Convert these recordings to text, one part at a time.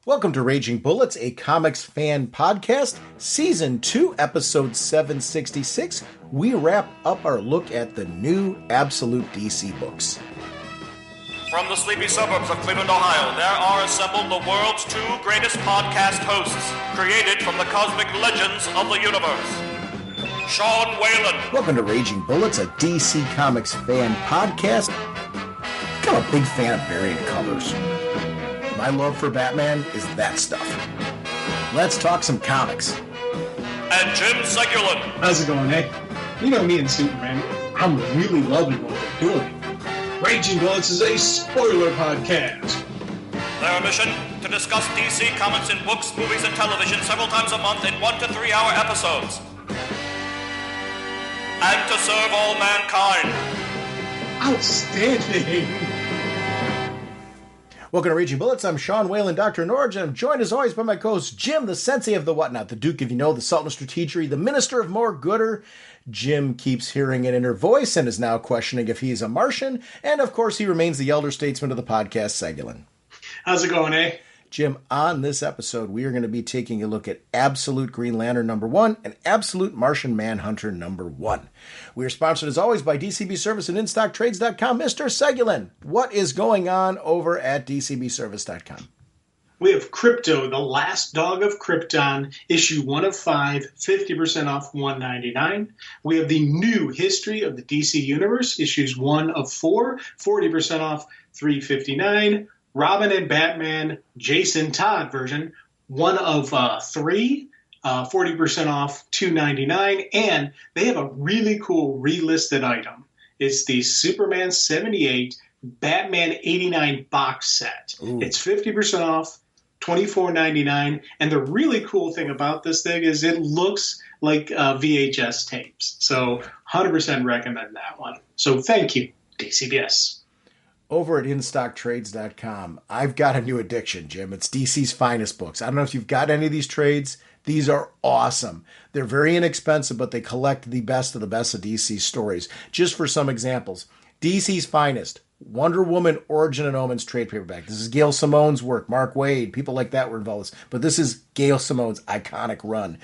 Welcome to Raging Bullets, a comics fan podcast, Season 2, Episode 766. We wrap up our look at the new Absolute DC books. From the sleepy suburbs of Cleveland, Ohio, there are assembled the world's two greatest podcast hosts, created from the cosmic legends of the universe. Sean Whalen. Welcome to Raging Bullets, a DC Comics fan podcast. I'm a big fan of variant colors. My love for Batman is that stuff. Let's talk some comics. And Jim Segulin. How's it going, eh? You know me and Superman. I'm really loving what we're doing. Raging Bullets is a spoiler podcast. Their mission, to discuss DC comics in books, movies, and television several times a month in 1 to 3 hour episodes. And to serve all mankind. Outstanding. Welcome to Raging Bullets. I'm Sean Whalen, drnorge, and I'm joined as always by my co-host Jim, the sensei of the whatnot, the Duke, if you know, the Sultan of Strategery, the Minister of More Gooder. Jim keeps hearing an inner voice and is now questioning if he's a Martian. And of course, he remains the elder statesman of the podcast, Segulin. How's it going, eh? Jim, on this episode, we are going to be taking a look at Absolute Green Lantern #1 and Absolute Martian Manhunter #1. We are sponsored, as always, by DCB Service and InStockTrades.com. Mr. Segulin, what is going on over at DCBService.com? We have Crypto, the Last Dog of Krypton, issue 1 of 5, 50% off $199. We have the New History of the DC Universe, issues 1 of 4, 40% off $359. Robin and Batman, Jason Todd version, 1 of 3, 40% off $299. And they have a really cool relisted item. It's the Superman 78, Batman 89 box set. Ooh. It's 50% off, $24.99. And the really cool thing about this thing is it looks like VHS tapes. So 100% recommend that one. So thank you, DCBS. Over at InStockTrades.com, I've got a new addiction, Jim. It's DC's finest books. I don't know if you've got any of these trades. These are awesome. They're very inexpensive, but they collect the best of DC's stories. Just for some examples, DC's finest, Wonder Woman Origin and Omens trade paperback. This is Gail Simone's work. Mark Waid, people like that were involved. But this is Gail Simone's iconic run.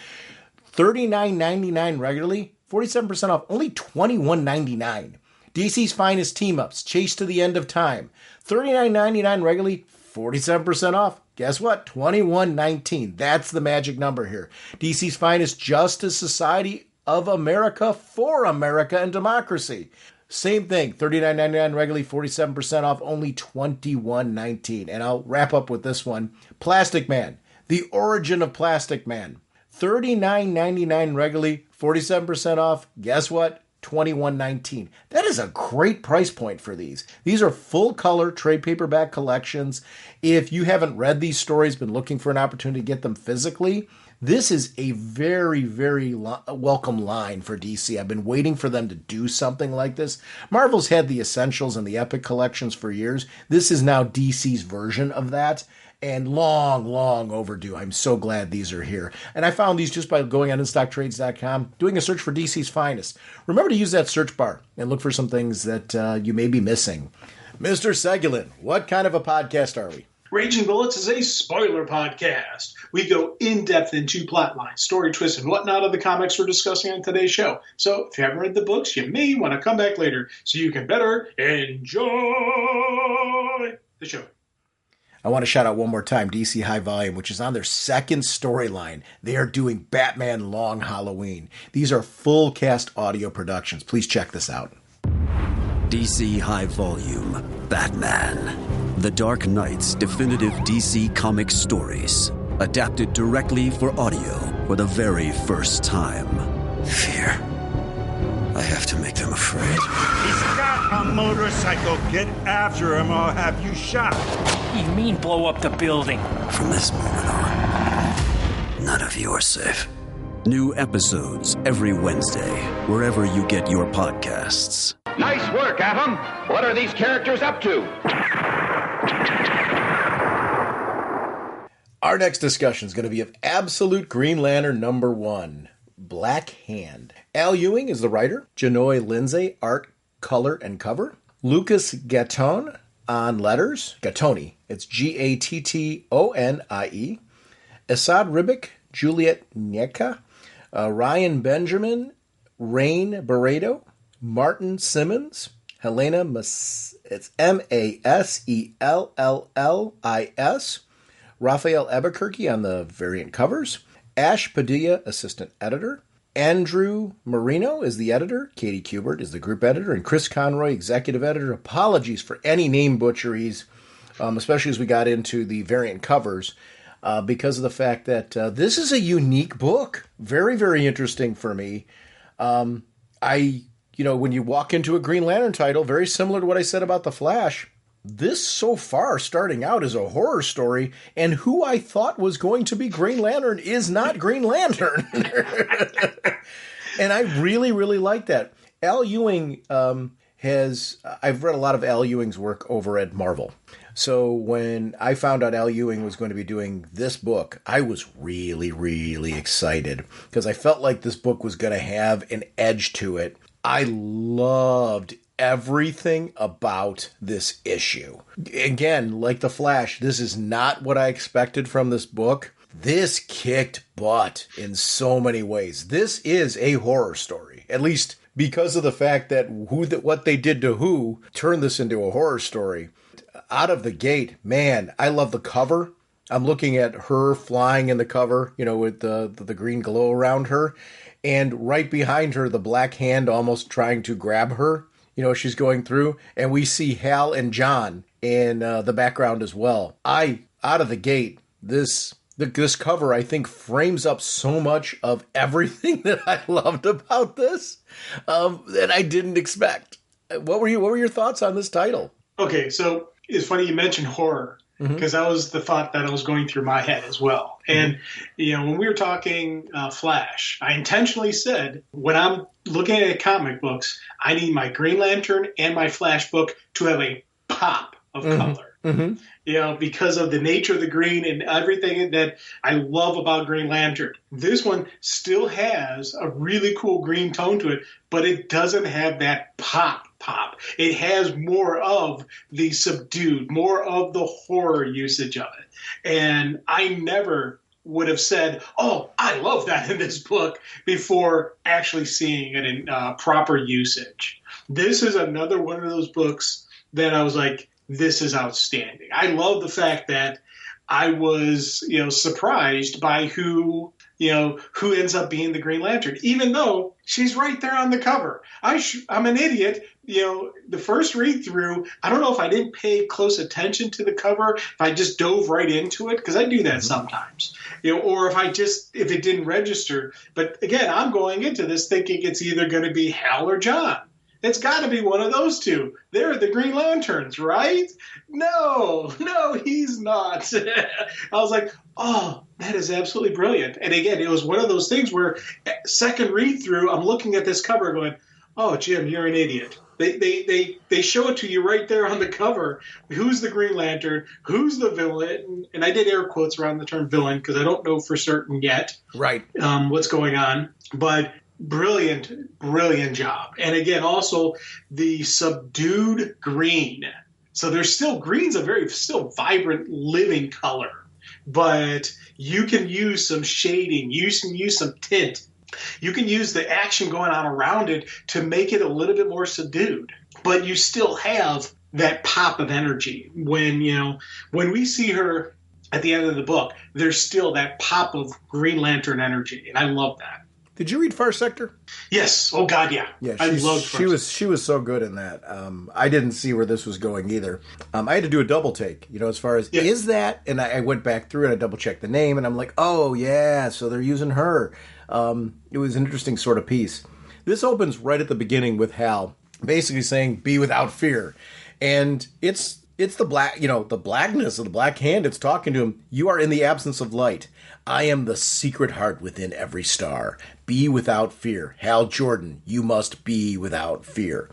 $39.99 regularly, 47% off, only $21.99. DC's finest team-ups, Chase to the End of Time. $39.99 regularly, 47% off. Guess what? $21.19. That's the magic number here. DC's finest Justice Society of America for America and Democracy. Same thing, $39.99 regularly, 47% off, only $21.19. And I'll wrap up with this one. Plastic Man, The Origin of Plastic Man. $39.99 regularly, 47% off. Guess what? $21.19. That is a great price point for these. These are full color trade paperback collections. If you haven't read these stories, been looking for an opportunity to get them physically, this is a very, very welcome line for DC. I've been waiting for them to do something like this. Marvel's had the Essentials and the Epic collections for years. This is now DC's version of that. And long, long overdue. I'm so glad these are here. And I found these just by going on InStockTrades.com, doing a search for DC's finest. Remember to use that search bar and look for some things that you may be missing. Mr. Segulin, what kind of a podcast are we? Raging Bullets is a spoiler podcast. We go in-depth into plot lines, story twists, and whatnot of the comics we're discussing on today's show. So if you haven't read the books, you may want to come back later so you can better enjoy the show. I want to shout out one more time DC High Volume, which is on their second storyline. They are doing Batman Long Halloween. These are full cast audio productions. Please check this out. DC High Volume, Batman. The Dark Knight's definitive DC Comics stories. Adapted directly for audio for the very first time. Fear. I have to make them afraid. He's got a motorcycle. Get after him or I'll have you shot. What do you mean blow up the building? From this moment on, none of you are safe. New episodes every Wednesday, wherever you get your podcasts. Nice work, Atom. What are these characters up to? Our next discussion is going to be of Absolute Green Lantern #1, Black Hand. Al Ewing is the writer. Janoy Lindsay, art, color, and cover. Lucas Gatton, on letters, Gattoni. It's Gattonie. Assad Ribic, Juliet Nieka, Ryan Benjamin, Rain Barredo, Martin Simmons, Helena it's Masellallis, Raphael Albuquerque on the variant covers, Ash Padilla, assistant editor, Andrew Marino is the editor, Katie Kubert is the group editor, and Chris Conroy, executive editor. Apologies for any name butcheries, especially as we got into the variant covers, because of the fact that this is a unique book. Very, very interesting for me. When you walk into a Green Lantern title, very similar to what I said about The Flash, this so far starting out is a horror story, and who I thought was going to be Green Lantern is not Green Lantern. And I really, really like that. Al Ewing I've read a lot of Al Ewing's work over at Marvel. So when I found out Al Ewing was going to be doing this book, I was really, really excited because I felt like this book was going to have an edge to it. I loved everything about this issue. Again, like The Flash, this is not what I expected from this book. This kicked butt in so many ways. This is a horror story, at least because of the fact that what they did to Who turned this into a horror story. Out of the gate, man, I love the cover. I'm looking at her flying in the cover, with the green glow around her. And right behind her, the black hand almost trying to grab her. She's going through. And we see Hal and John in the background as well. Out of the gate, this cover, I think, frames up so much of everything that I loved about this that I didn't expect. What were your thoughts on this title? Okay, so it's funny you mentioned horror, because that was the thought that I was going through my head as well. And, when we were talking Flash, I intentionally said, when I'm looking at comic books, I need my Green Lantern and my Flash book to have a pop of color. Because of the nature of the green and everything that I love about Green Lantern. This one still has a really cool green tone to it, but it doesn't have that pop. It has more of the subdued, more of the horror usage of it. And I never would have said, oh, I love that in this book before actually seeing it in proper usage. This is another one of those books that I was like, this is outstanding. I love the fact that I was, surprised by who ends up being the Green Lantern, even though she's right there on the cover. I'm an idiot. The first read through, I don't know if I didn't pay close attention to the cover, if I just dove right into it, because I do that sometimes, or if it didn't register. But again, I'm going into this thinking it's either going to be Hal or John. It's got to be one of those two. They're the Green Lanterns, right? No, he's not. I was like, oh, that is absolutely brilliant. And again, it was one of those things where second read through, I'm looking at this cover going, oh, Jim, you're an idiot. They show it to you right there on the cover. Who's the Green Lantern? Who's the villain? And I did air quotes around the term villain because I don't know for certain yet what's going on. But brilliant job. And again, also the subdued green. So there's still green's a very still vibrant, living color, but you can use some shading. You can use some tint. You can use the action going on around it to make it a little bit more subdued, but you still have that pop of energy. When we see her at the end of the book, there's still that pop of Green Lantern energy, and I love that. Did you read Far Sector? Yes. Oh God, yeah. Yeah, I loved Far Sector. She was so good in that. I didn't see where this was going either. I had to do a double take, as far as is that, and I went back through and I double checked the name, and I'm like, oh yeah, so they're using her. It was an interesting sort of piece. This opens right at the beginning with Hal basically saying, "Be without fear," and it's the black, the blackness of the black hand. It's talking to him. You are in the absence of light. I am the secret heart within every star. Be without fear. Hal Jordan, you must be without fear.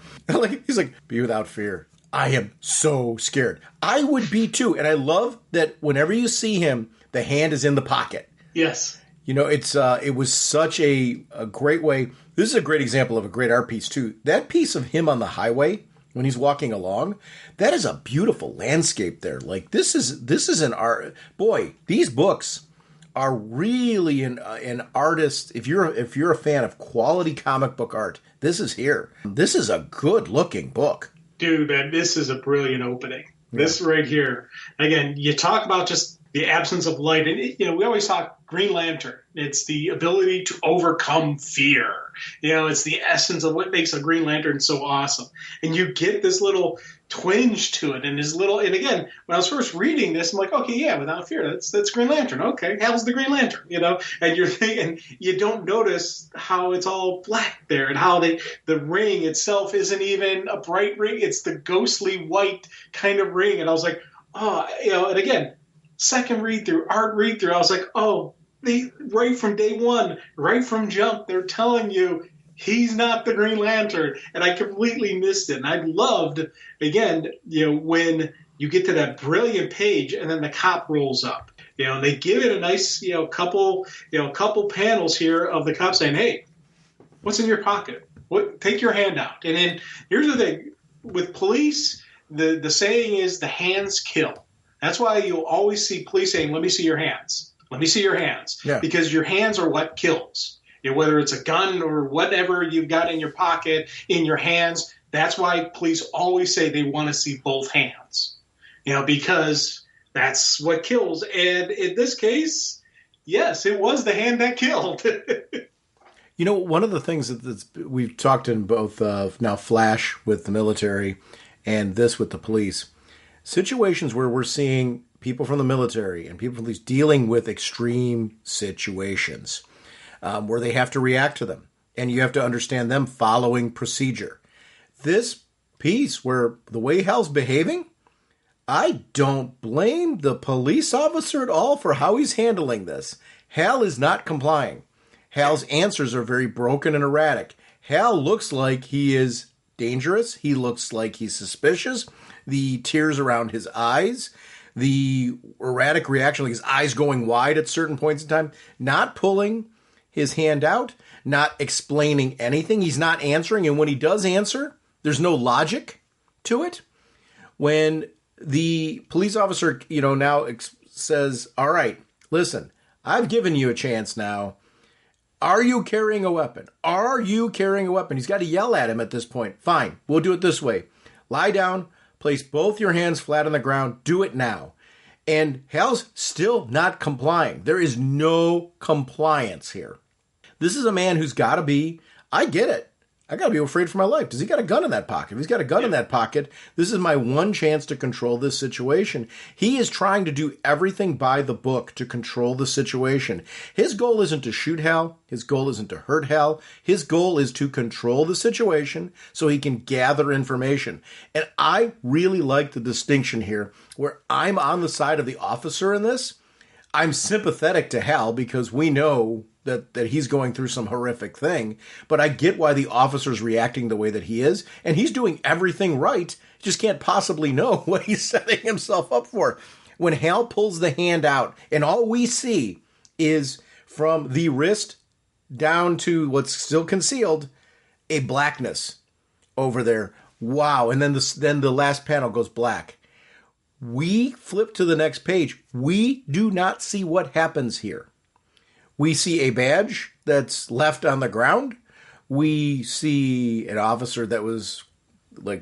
He's like, be without fear. I am so scared. I would be too. And I love that whenever you see him, the hand is in the pocket. Yes. It was such a great way. This is a great example of a great art piece too. That piece of him on the highway when he's walking along. That is a beautiful landscape there. Like this is an art. Boy, these books are really an artist. If you're a fan of quality comic book art, this is here. This is a good looking book. Dude, man, this is a brilliant opening. Yeah. This right here. Again, you talk about just the absence of light. And, we always talk Green Lantern. It's the ability to overcome fear. It's the essence of what makes a Green Lantern so awesome. And you get this little twinge to it. And again, when I was first reading this, I'm like, okay, yeah, without fear, that's Green Lantern. Okay, how's the Green Lantern? And you're thinking, you don't notice how it's all black there and how the ring itself isn't even a bright ring. It's the ghostly white kind of ring. And I was like, oh, and again, second art read through, I was like, oh, right from day one, right from jump, they're telling you he's not the Green Lantern. And I completely missed it. And I loved, again, when you get to that brilliant page and then the cop rolls up. And they give it a nice, couple panels here of the cop saying, hey, what's in your pocket? Take your hand out. And then here's the thing. With police, the saying is the hands kill. That's why you'll always see police saying, let me see your hands. Let me see your hands. Yeah. Because your hands are what kills. Whether it's a gun or whatever you've got in your pocket, in your hands, that's why police always say they want to see both hands. Because that's what kills. And in this case, yes, it was the hand that killed. One of the things that we've talked in both now Flash with the military and this with the police, situations where we're seeing people from the military and people from police dealing with extreme situations where they have to react to them. And you have to understand them following procedure. This piece where the way Hal's behaving, I don't blame the police officer at all for how he's handling this. Hal is not complying. Hal's answers are very broken and erratic. Hal looks like he is dangerous. He looks like he's suspicious. The tears around his eyes, the erratic reaction, like his eyes going wide at certain points in time, not pulling his hand out, not explaining anything. He's not answering. And when he does answer, there's no logic to it. When the police officer, now says, all right, listen, I've given you a chance now. Are you carrying a weapon? Are you carrying a weapon? He's got to yell at him at this point. Fine, we'll do it this way. Lie down, place both your hands flat on the ground. Do it now. And Hal's still not complying. There is no compliance here. This is a man who's got to be, I get it. I got to be afraid for my life. Does he got a gun in that pocket? If he's got a gun in that pocket, this is my one chance to control this situation. He is trying to do everything by the book to control the situation. His goal isn't to shoot Hal. His goal isn't to hurt Hal. His goal is to control the situation so he can gather information. And I really like the distinction here where I'm on the side of the officer in this. I'm sympathetic to Hal because we know that he's going through some horrific thing, but I get why the officer's reacting the way that he is, and he's doing everything right. He just can't possibly know what he's setting himself up for. When Hal pulls the hand out, and all we see is from the wrist down to what's still concealed, a blackness over there. Wow. And then the last panel goes black. We flip to the next page. We do not see what happens here. We see a badge that's left on the ground. We see an officer that was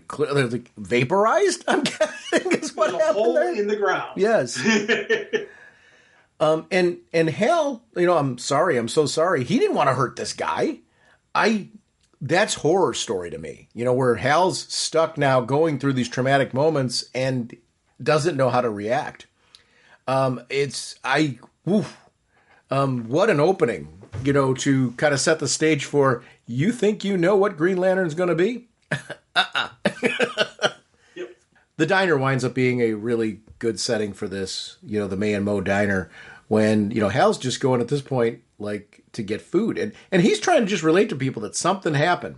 clearly vaporized, I'm guessing is what happened hole there. In the ground. Yes. And Hal, I'm sorry. I'm so sorry. He didn't want to hurt this guy. That's horror story to me, where Hal's stuck now going through these traumatic moments and doesn't know how to react. What an opening, to kind of set the stage for, you think you know what Green Lantern's going to be? Yep. The diner winds up being a really good setting for this, the May and Mo diner, when, Hal's just going at this point, to get food. And he's trying to just relate to people that something happened,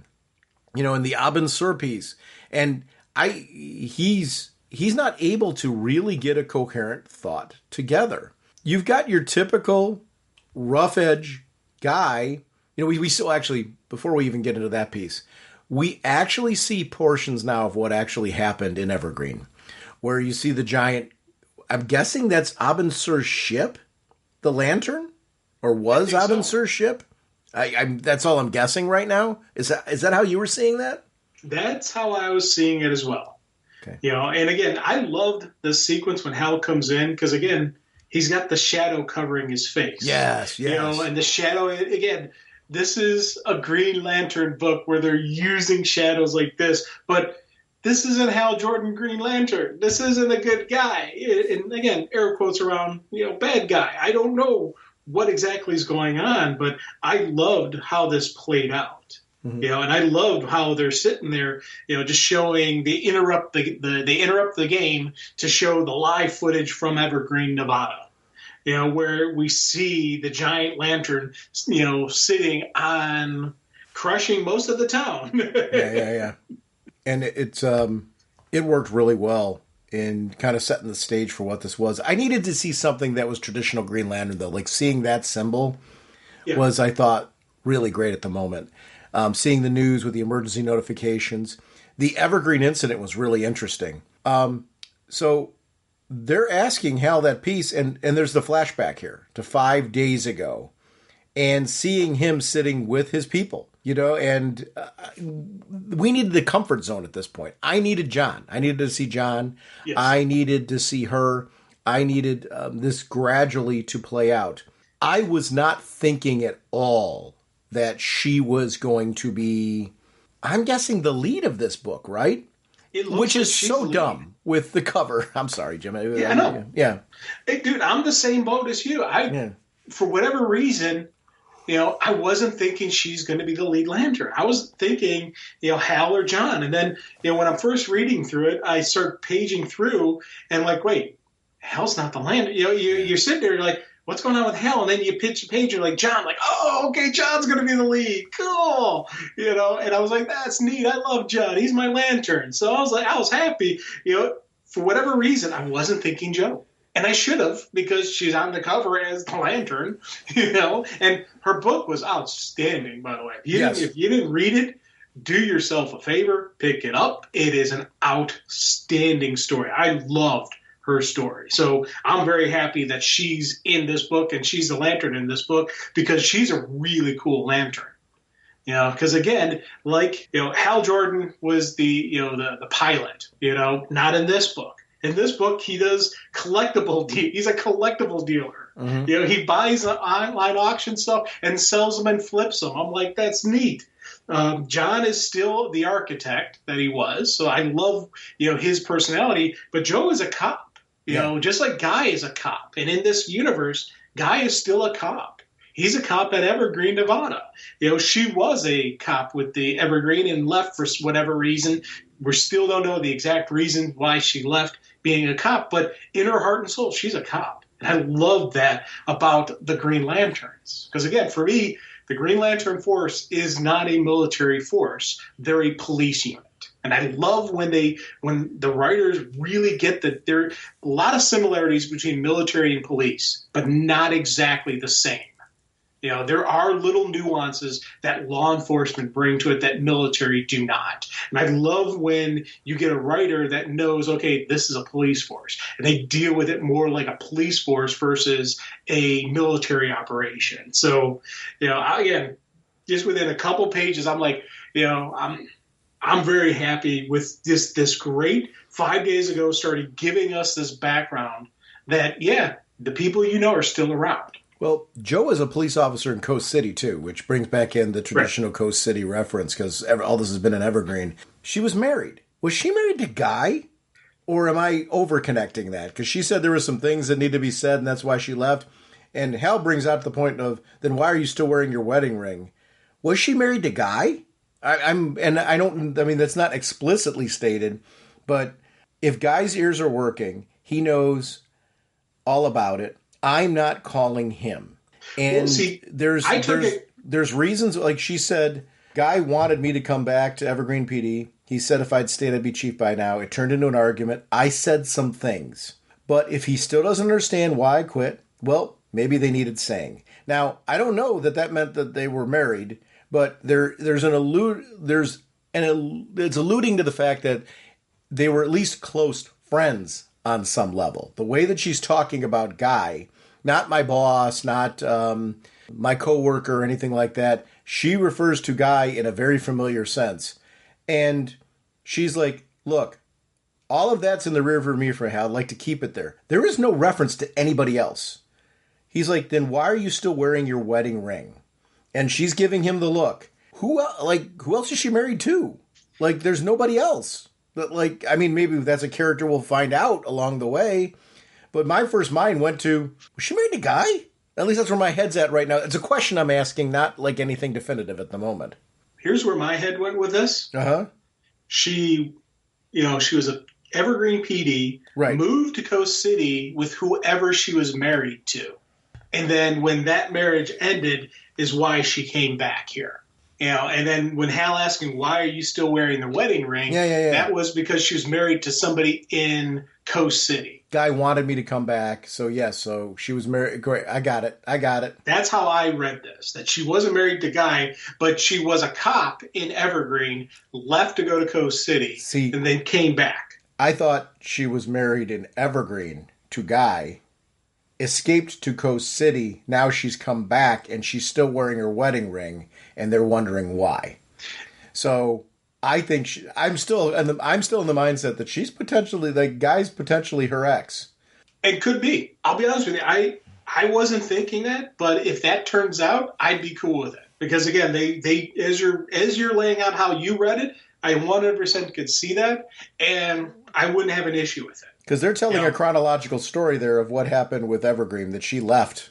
in the Abin Sur piece. And he's not able to really get a coherent thought together. You've got your typical rough edge guy. We still actually, before we even get into that piece, we actually see portions now of what actually happened in Evergreen, where you see the giant, I'm guessing that's Abin Sur's ship, the Lantern, or was Abin Sur's ship? That's all I'm guessing right now. Is that how you were seeing that? That's how I was seeing it as well. Okay. And again, I loved the sequence when Hal comes in because, again, he's got the shadow covering his face. Yes. And the shadow, again, this is a Green Lantern book where they're using shadows like this, but this isn't Hal Jordan Green Lantern. This isn't a good guy. And again, air quotes around, bad guy. I don't know what exactly is going on, but I loved how this played out. Mm-hmm. And I loved how they're sitting there, just showing they interrupt the game to show the live footage from Evergreen, Nevada. Where we see the giant lantern, sitting on crushing most of the town. Yeah. And it worked really well in kind of setting the stage for what this was. I needed to see something that was traditional Green Lantern, though. Like seeing that symbol was, I thought, really great at the moment. Seeing the news with the emergency notifications. The Evergreen incident was really interesting. So they're asking Hal that piece, and there's the flashback here to 5 days ago, and seeing him sitting with his people, and we needed the comfort zone at this point. I needed John. I needed to see John. Yes. I needed to see her. I needed this gradually to play out. I was not thinking at all that she was going to be, I'm guessing, the lead of this book, right? Which is so dumb with the cover. I'm sorry, Jim. Yeah, I know. Yeah. Hey, dude, I'm the same boat as you. For whatever reason, I wasn't thinking she's going to be the lead Lantern. I was thinking, Hal or John. And then, when I'm first reading through it, I start paging through and like, wait, Hal's not the Lantern. You're sitting there, you're like, what's going on with Hal? And then you pitch a page, you're like, John, like, oh, okay, John's going to be the lead. Cool. And I was like, that's neat. I love John. He's my Lantern. So I was happy. For whatever reason, I wasn't thinking Joe. And I should have, because she's on the cover as the Lantern, and her book was outstanding, by the way. If you didn't read it, do yourself a favor, pick it up. It is an outstanding story. I loved her story. So I'm very happy that she's in this book and she's the Lantern in this book because she's a really cool Lantern. Because again, like, Hal Jordan was the pilot, not in this book. In this book, he does he's a collectible dealer. Mm-hmm. He buys online auction stuff and sells them and flips them. I'm like, that's neat. John is still the architect that he was. So I love, his personality, but Joe is a cop. Just like Guy is a cop. And in this universe, Guy is still a cop. He's a cop at Evergreen, Nevada. She was a cop with the Evergreen and left for whatever reason. We still don't know the exact reason why she left being a cop, but in her heart and soul, she's a cop. And I love that about the Green Lanterns. Because again, for me, the Green Lantern Force is not a military force. They're a police unit. And I love when the writers really get that there are a lot of similarities between military and police, but not exactly the same. There are little nuances that law enforcement bring to it that military do not. And I love when you get a writer that knows, okay, this is a police force, and they deal with it more like a police force versus a military operation. So, again, just within a couple pages, I'm like, I'm very happy with this great 5 days ago started giving us this background that, the people are still around. Well, Joe is a police officer in Coast City, too, which brings back in the traditional Coast City reference, because all this has been in Evergreen. She was married. Was she married to Guy? Or am I over-connecting that? Because she said there were some things that need to be said, and that's why she left. And Hal brings out the point of, then why are you still wearing your wedding ring? Was she married to Guy? That's not explicitly stated, but if Guy's ears are working, he knows all about it. I'm not calling him. And there's reasons, like she said, Guy wanted me to come back to Evergreen PD. He said if I'd stayed, I'd be chief by now. It turned into an argument. I said some things. But if he still doesn't understand why I quit, well, maybe they needed saying. Now, I don't know that meant that they were married, but there's And it's alluding to the fact that they were at least close friends on some level. The way that she's talking about Guy, not my boss, not my coworker or anything like that. She refers to Guy in a very familiar sense. And she's like, look, all of that's in the rear for me for Hal. I'd like to keep it there. There is no reference to anybody else. He's like, then why are you still wearing your wedding ring? And she's giving him the look. Who else is she married to? Like, there's nobody else. But like, I mean, maybe that's a character we'll find out along the way. But my first mind went to, was she married to Guy? At least that's where my head's at right now. It's a question I'm asking, not like anything definitive at the moment. Here's where my head went with this. Uh-huh. She was a Evergreen PD, right. Moved to Coast City with whoever she was married to. And then when that marriage ended is why she came back here. And then when Hal asked him, why are you still wearing the wedding ring? That was because she was married to somebody in Coast City. Guy wanted me to come back. So, yes. So she was married. Great. I got it. That's how I read this, that she wasn't married to Guy, but she was a cop in Evergreen, left to go to Coast City, and then came back. I thought she was married in Evergreen to Guy, escaped to Coast City. Now she's come back and she's still wearing her wedding ring, and they're wondering why. So I think I'm still in the mindset that she's potentially, like, Guy's potentially her ex. It could be. I'll be honest with you. I wasn't thinking that, but if that turns out, I'd be cool with it. Because again, they as you're laying out how you read it, I 100% could see that, and I wouldn't have an issue with it. Because they're telling a chronological story there of what happened with Evergreen, that she left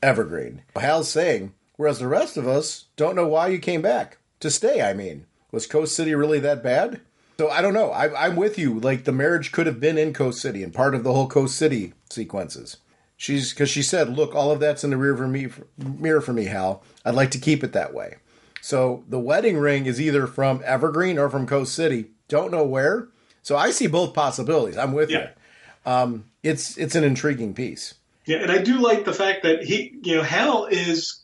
Evergreen. Hal's saying, whereas the rest of us don't know why you came back. To stay, I mean. Was Coast City really that bad? So I don't know. I'm with you. Like, the marriage could have been in Coast City and part of the whole Coast City sequences. Because she said, look, all of that's in the mirror for me, Hal. I'd like to keep it that way. So the wedding ring is either from Evergreen or from Coast City. Don't know where. So I see both possibilities. I'm with you. It's an intriguing piece. Yeah, and I do like the fact that Hal is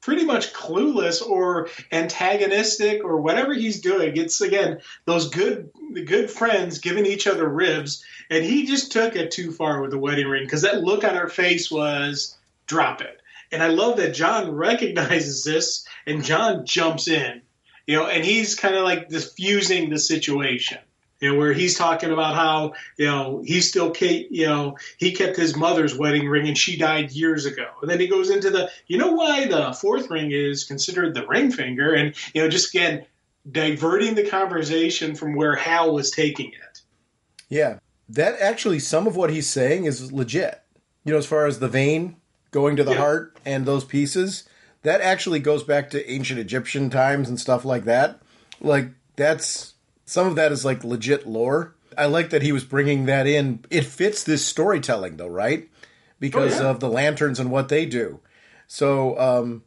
pretty much clueless or antagonistic or whatever he's doing. It's, again, those good friends giving each other ribs, and he just took it too far with the wedding ring because that look on her face was, drop it. And I love that John recognizes this, and John jumps in, and he's kind of like diffusing the situation. Where he's talking about how, he still, he kept his mother's wedding ring and she died years ago. And then he goes into why the fourth ring is considered the ring finger, and, just again, diverting the conversation from where Hal was taking it. Yeah. That actually, some of what he's saying is legit. As far as the vein going to the heart and those pieces, that actually goes back to ancient Egyptian times and stuff like that. Like, some of that is like legit lore. I like that he was bringing that in. It fits this storytelling, though, right? Because of the lanterns and what they do. So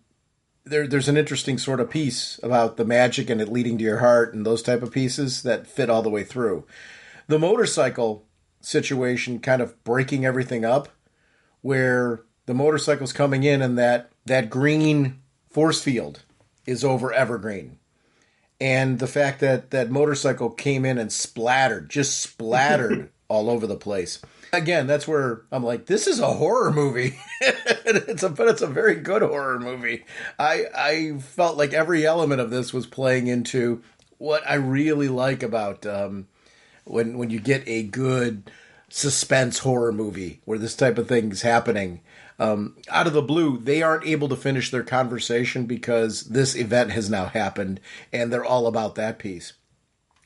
there's an interesting sort of piece about the magic and it leading to your heart and those type of pieces that fit all the way through. The motorcycle situation kind of breaking everything up, where the motorcycle's coming in and that green force field is over Evergreen. And the fact that motorcycle came in and splattered all over the place. Again, that's where I'm like, this is a horror movie. But it's a very good horror movie. I felt like every element of this was playing into what I really like about when you get a good suspense horror movie where this type of thing is happening. Out of the blue, they aren't able to finish their conversation because this event has now happened, and they're all about that piece.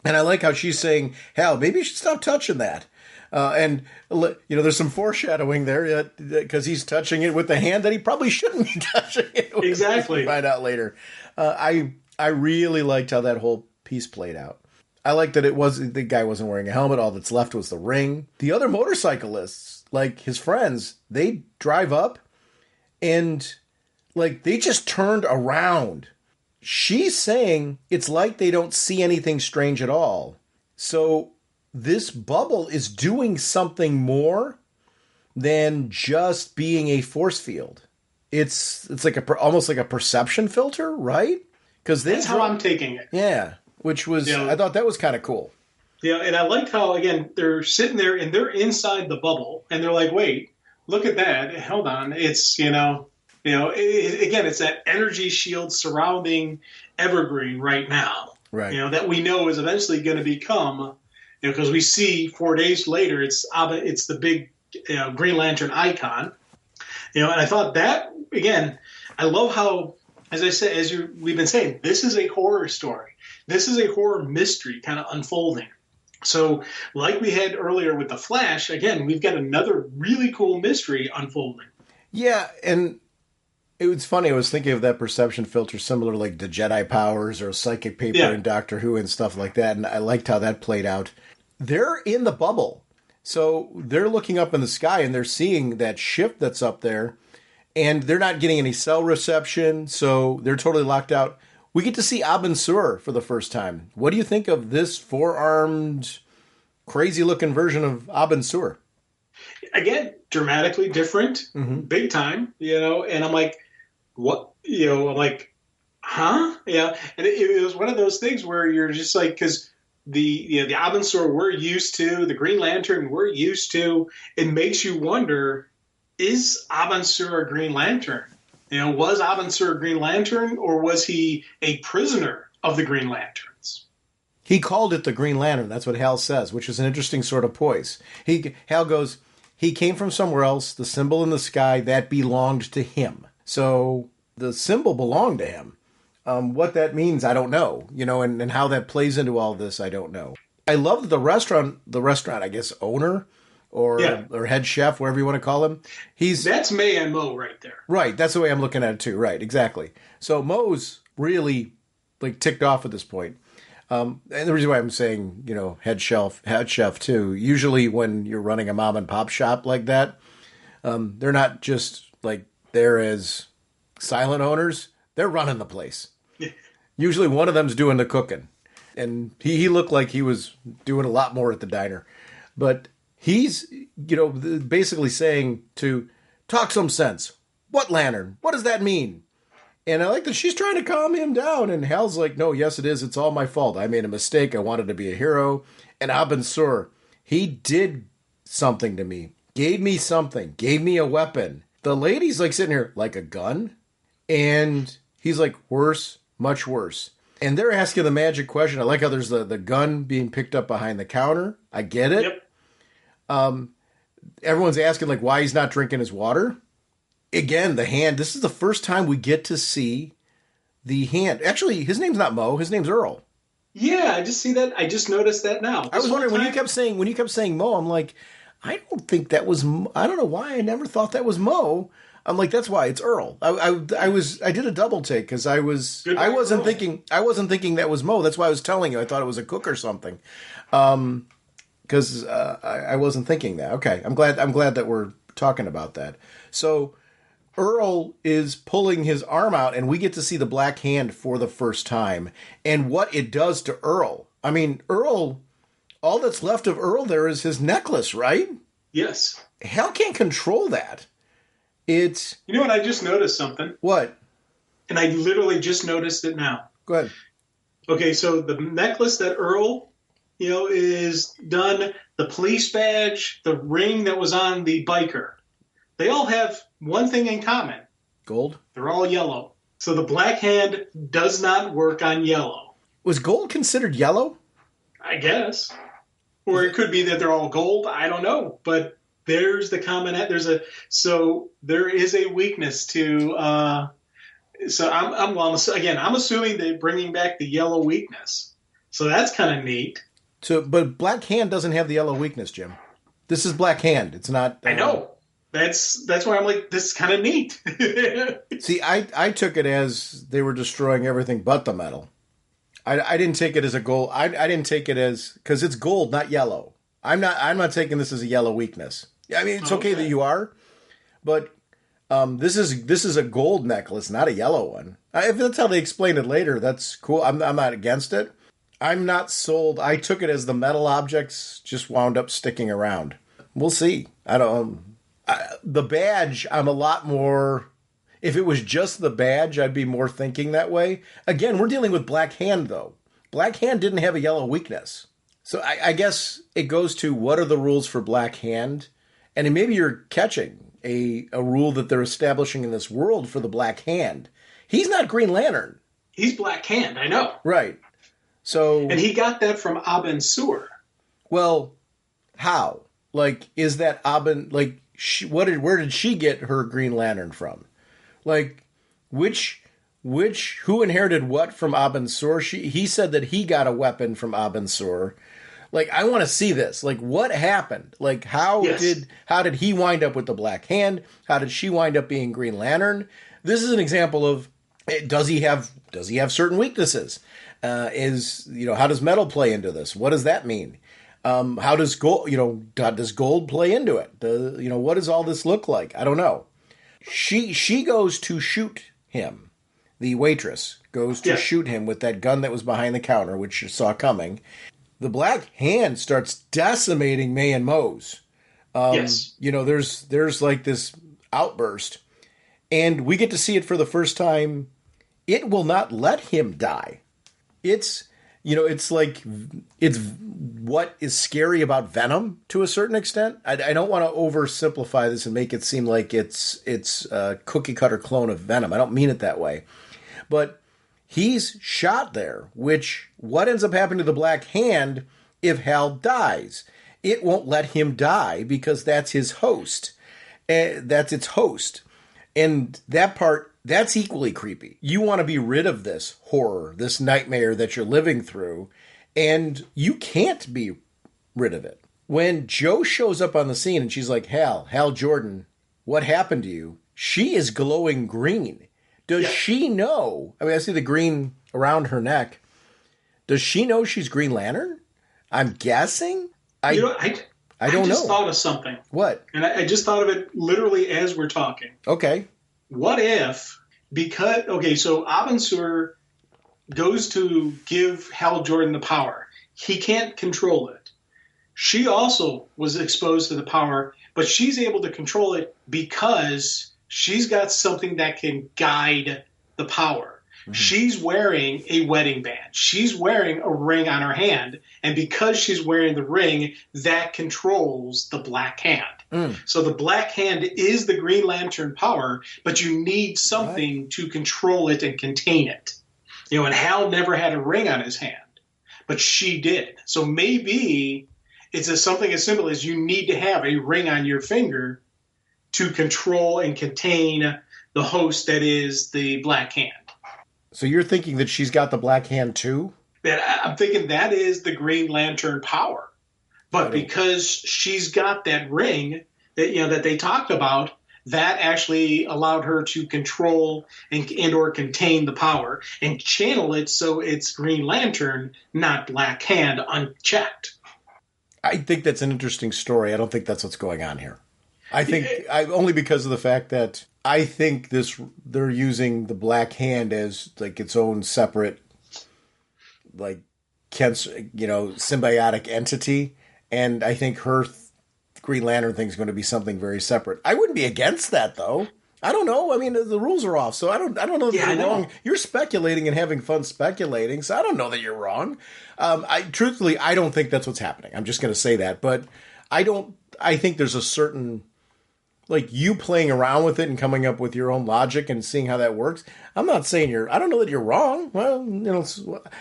And I like how she's saying, Hal, maybe you should stop touching that. And there's some foreshadowing there because he's touching it with the hand that he probably shouldn't be touching it with. Exactly. We'll find out later. I really liked how that whole piece played out. I liked that the guy wasn't wearing a helmet. All that's left was the ring. The other motorcyclists, like his friends, they drive up and like they just turned around. She's saying it's like they don't see anything strange at all. So this bubble is doing something more than just being a force field. It's like almost like a perception filter, right? Because that's how I'm taking it. Yeah. which was, You know, I thought that was kind of cool. Yeah, and I liked how, again, they're sitting there and they're inside the bubble, and they're like, wait, look at that. Hold on. It's, again, it's that energy shield surrounding Evergreen right now. Right. That we know is eventually going to become, because we see 4 days later, it's the big Green Lantern icon. And I thought that, again, I love how, as I said, we've been saying, this is a horror story. This is a horror mystery kind of unfolding. So, like we had earlier with The Flash, again, we've got another really cool mystery unfolding. Yeah, and it was funny. I was thinking of that perception filter, similar like the Jedi powers or psychic paper in Doctor Who and stuff like that, and I liked how that played out. They're in the bubble, so they're looking up in the sky, and they're seeing that ship that's up there, and they're not getting any cell reception, so they're totally locked out. We get to see Abin Sur for the first time. What do you think of this four-armed, crazy-looking version of Abin Sur? Again, dramatically different, big time, and I'm like, what? I'm like, huh? Yeah, and it was one of those things where you're just like, because the Abin Sur we're used to, the Green Lantern we're used to, it makes you wonder, is Abin Sur a Green Lantern? Was Abin Sur a Green Lantern, or was he a prisoner of the Green Lanterns? He called it the Green Lantern. That's what Hal says, which is an interesting sort of poise. Hal goes, he came from somewhere else. The symbol in the sky, that belonged to him. So the symbol belonged to him. What that means, I don't know. And how that plays into all this, I don't know. I love that the restaurant, I guess, owner or head chef, whatever you want to call him. That's May and Mo right there. Right. That's the way I'm looking at it too. Right. Exactly. So Mo's really ticked off at this point. And the reason why I'm saying, head chef too, usually when you're running a mom and pop shop like that, they're not just there as silent owners. They're running the place. Usually one of them's doing the cooking. And he looked like he was doing a lot more at the diner. But he's, basically saying to talk some sense. What lantern? What does that mean? And I like that she's trying to calm him down. And Hal's like, no, yes, it is. It's all my fault. I made a mistake. I wanted to be a hero. And Abin Sur, he did something to me. Gave me something. Gave me a weapon. The lady's sitting here like a gun. And he's like, worse, much worse. And they're asking the magic question. I like how there's the gun being picked up behind the counter. I get it. Yep. Everyone's asking why he's not drinking his water. Again, the hand. This is the first time we get to see the hand. Actually, his name's not Mo. His name's Earl. Yeah, I just see that. I just noticed that now. I was wondering when you kept saying Mo. I'm like, I don't think that was. I don't know why I never thought that was Mo. I'm like, that's why it's Earl. I did a double take because I wasn't thinking that was Mo. That's why I was telling you I thought it was a cook or something. Because I wasn't thinking that. Okay, I'm glad that we're talking about that. So Earl is pulling his arm out, and we get to see the black hand for the first time, and what it does to Earl. I mean, Earl. All that's left of Earl there is his necklace, right? Yes. Hal can't control that. It's... You know what? I just noticed something. What? And I literally just noticed it now. Go ahead. Okay, so the necklace that Earl, is done, the police badge, the ring that was on the biker, they all have one thing in common. Gold? They're all yellow. So the black hand does not work on yellow. Was gold considered yellow? I guess. Or it could be that they're all gold. I don't know. But there's the common. So there is a weakness to. So I'm assuming they're bringing back the yellow weakness. So that's kind of neat. So, but Black Hand doesn't have the yellow weakness, Jim. This is Black Hand. It's not. I know. That's why I'm like, this is kind of neat. See, I took it as they were destroying everything but the metal. I didn't take it as a gold. I didn't take it as, because it's gold, not yellow. I'm not taking this as a yellow weakness. I mean, it's okay that you are, but this is a gold necklace, not a yellow one. If that's how they explain it later, that's cool. I'm not against it. I'm not sold. I took it as the metal objects just wound up sticking around. We'll see. I don't. The badge, I'm a lot more. If it was just the badge, I'd be more thinking that way. Again, we're dealing with Black Hand, though. Black Hand didn't have a yellow weakness. So I guess it goes to what are the rules for Black Hand? And maybe you're catching a rule that they're establishing in this world for the Black Hand. He's not Green Lantern. He's Black Hand, I know. Right. So, and he got that from Abin Sur. Well, how? Like, is that Abin, like, where did she get her Green Lantern from? Like, who inherited what from Abin Sur? He said that he got a weapon from Abin Sur. Like, I want to see this. Like, what happened? Like, how did he wind up with the Black Hand? How did she wind up being Green Lantern? This is an example of, does he have certain weaknesses? How does metal play into this? What does that mean? How does gold play into it? What does all this look like? I don't know. She goes to shoot him. The waitress goes to shoot him with that gun that was behind the counter, which you saw coming. The Black Hand starts decimating May and Mose. There's like this outburst, and we get to see it for the first time. It will not let him die. It's what is scary about Venom to a certain extent. I don't want to oversimplify this and make it seem like it's a cookie cutter clone of Venom. I don't mean it that way, but he's shot there, what ends up happening to the Black Hand if Hal dies? It won't let him die because that's his host. That's its host. And that part, that's equally creepy. You want to be rid of this horror, this nightmare that you're living through, and you can't be rid of it. When Jo shows up on the scene and she's like, Hal Jordan, what happened to you? She is glowing green. Does she know? I mean, I see the green around her neck. Does she know she's Green Lantern? I'm guessing. I don't know. I just thought of something. What? And I just thought of it literally as we're talking. Okay. What if, so Abin Sur goes to give Hal Jordan the power. He can't control it. She also was exposed to the power, but she's able to control it because she's got something that can guide the power. Mm-hmm. She's wearing a wedding band. She's wearing a ring on her hand. And because she's wearing the ring, that controls the Black Hand. Mm. So the Black Hand is the Green Lantern power, but you need something to control it and contain it. And Hal never had a ring on his hand, but she did. So maybe it's something as simple as you need to have a ring on your finger to control and contain the host that is the Black Hand. So you're thinking that she's got the Black Hand too? I'm thinking that is the Green Lantern power. But because she's got that ring that they talked about, that actually allowed her to control and or contain the power and channel it so it's Green Lantern, not Black Hand, unchecked. I think that's an interesting story. I don't think that's what's going on here. I think only because of the fact that I think they're using the Black Hand as like its own separate, like, symbiotic entity, and I think her Green Lantern thing is going to be something very separate. I wouldn't be against that though. I don't know. I mean, the rules are off, so I don't know that you're wrong. You're speculating and having fun speculating, so I don't know that you're wrong. Truthfully, I don't think that's what's happening. I'm just going to say that, but I think there's a certain, like, you playing around with it and coming up with your own logic and seeing how that works. I'm not saying I don't know that you're wrong. Well,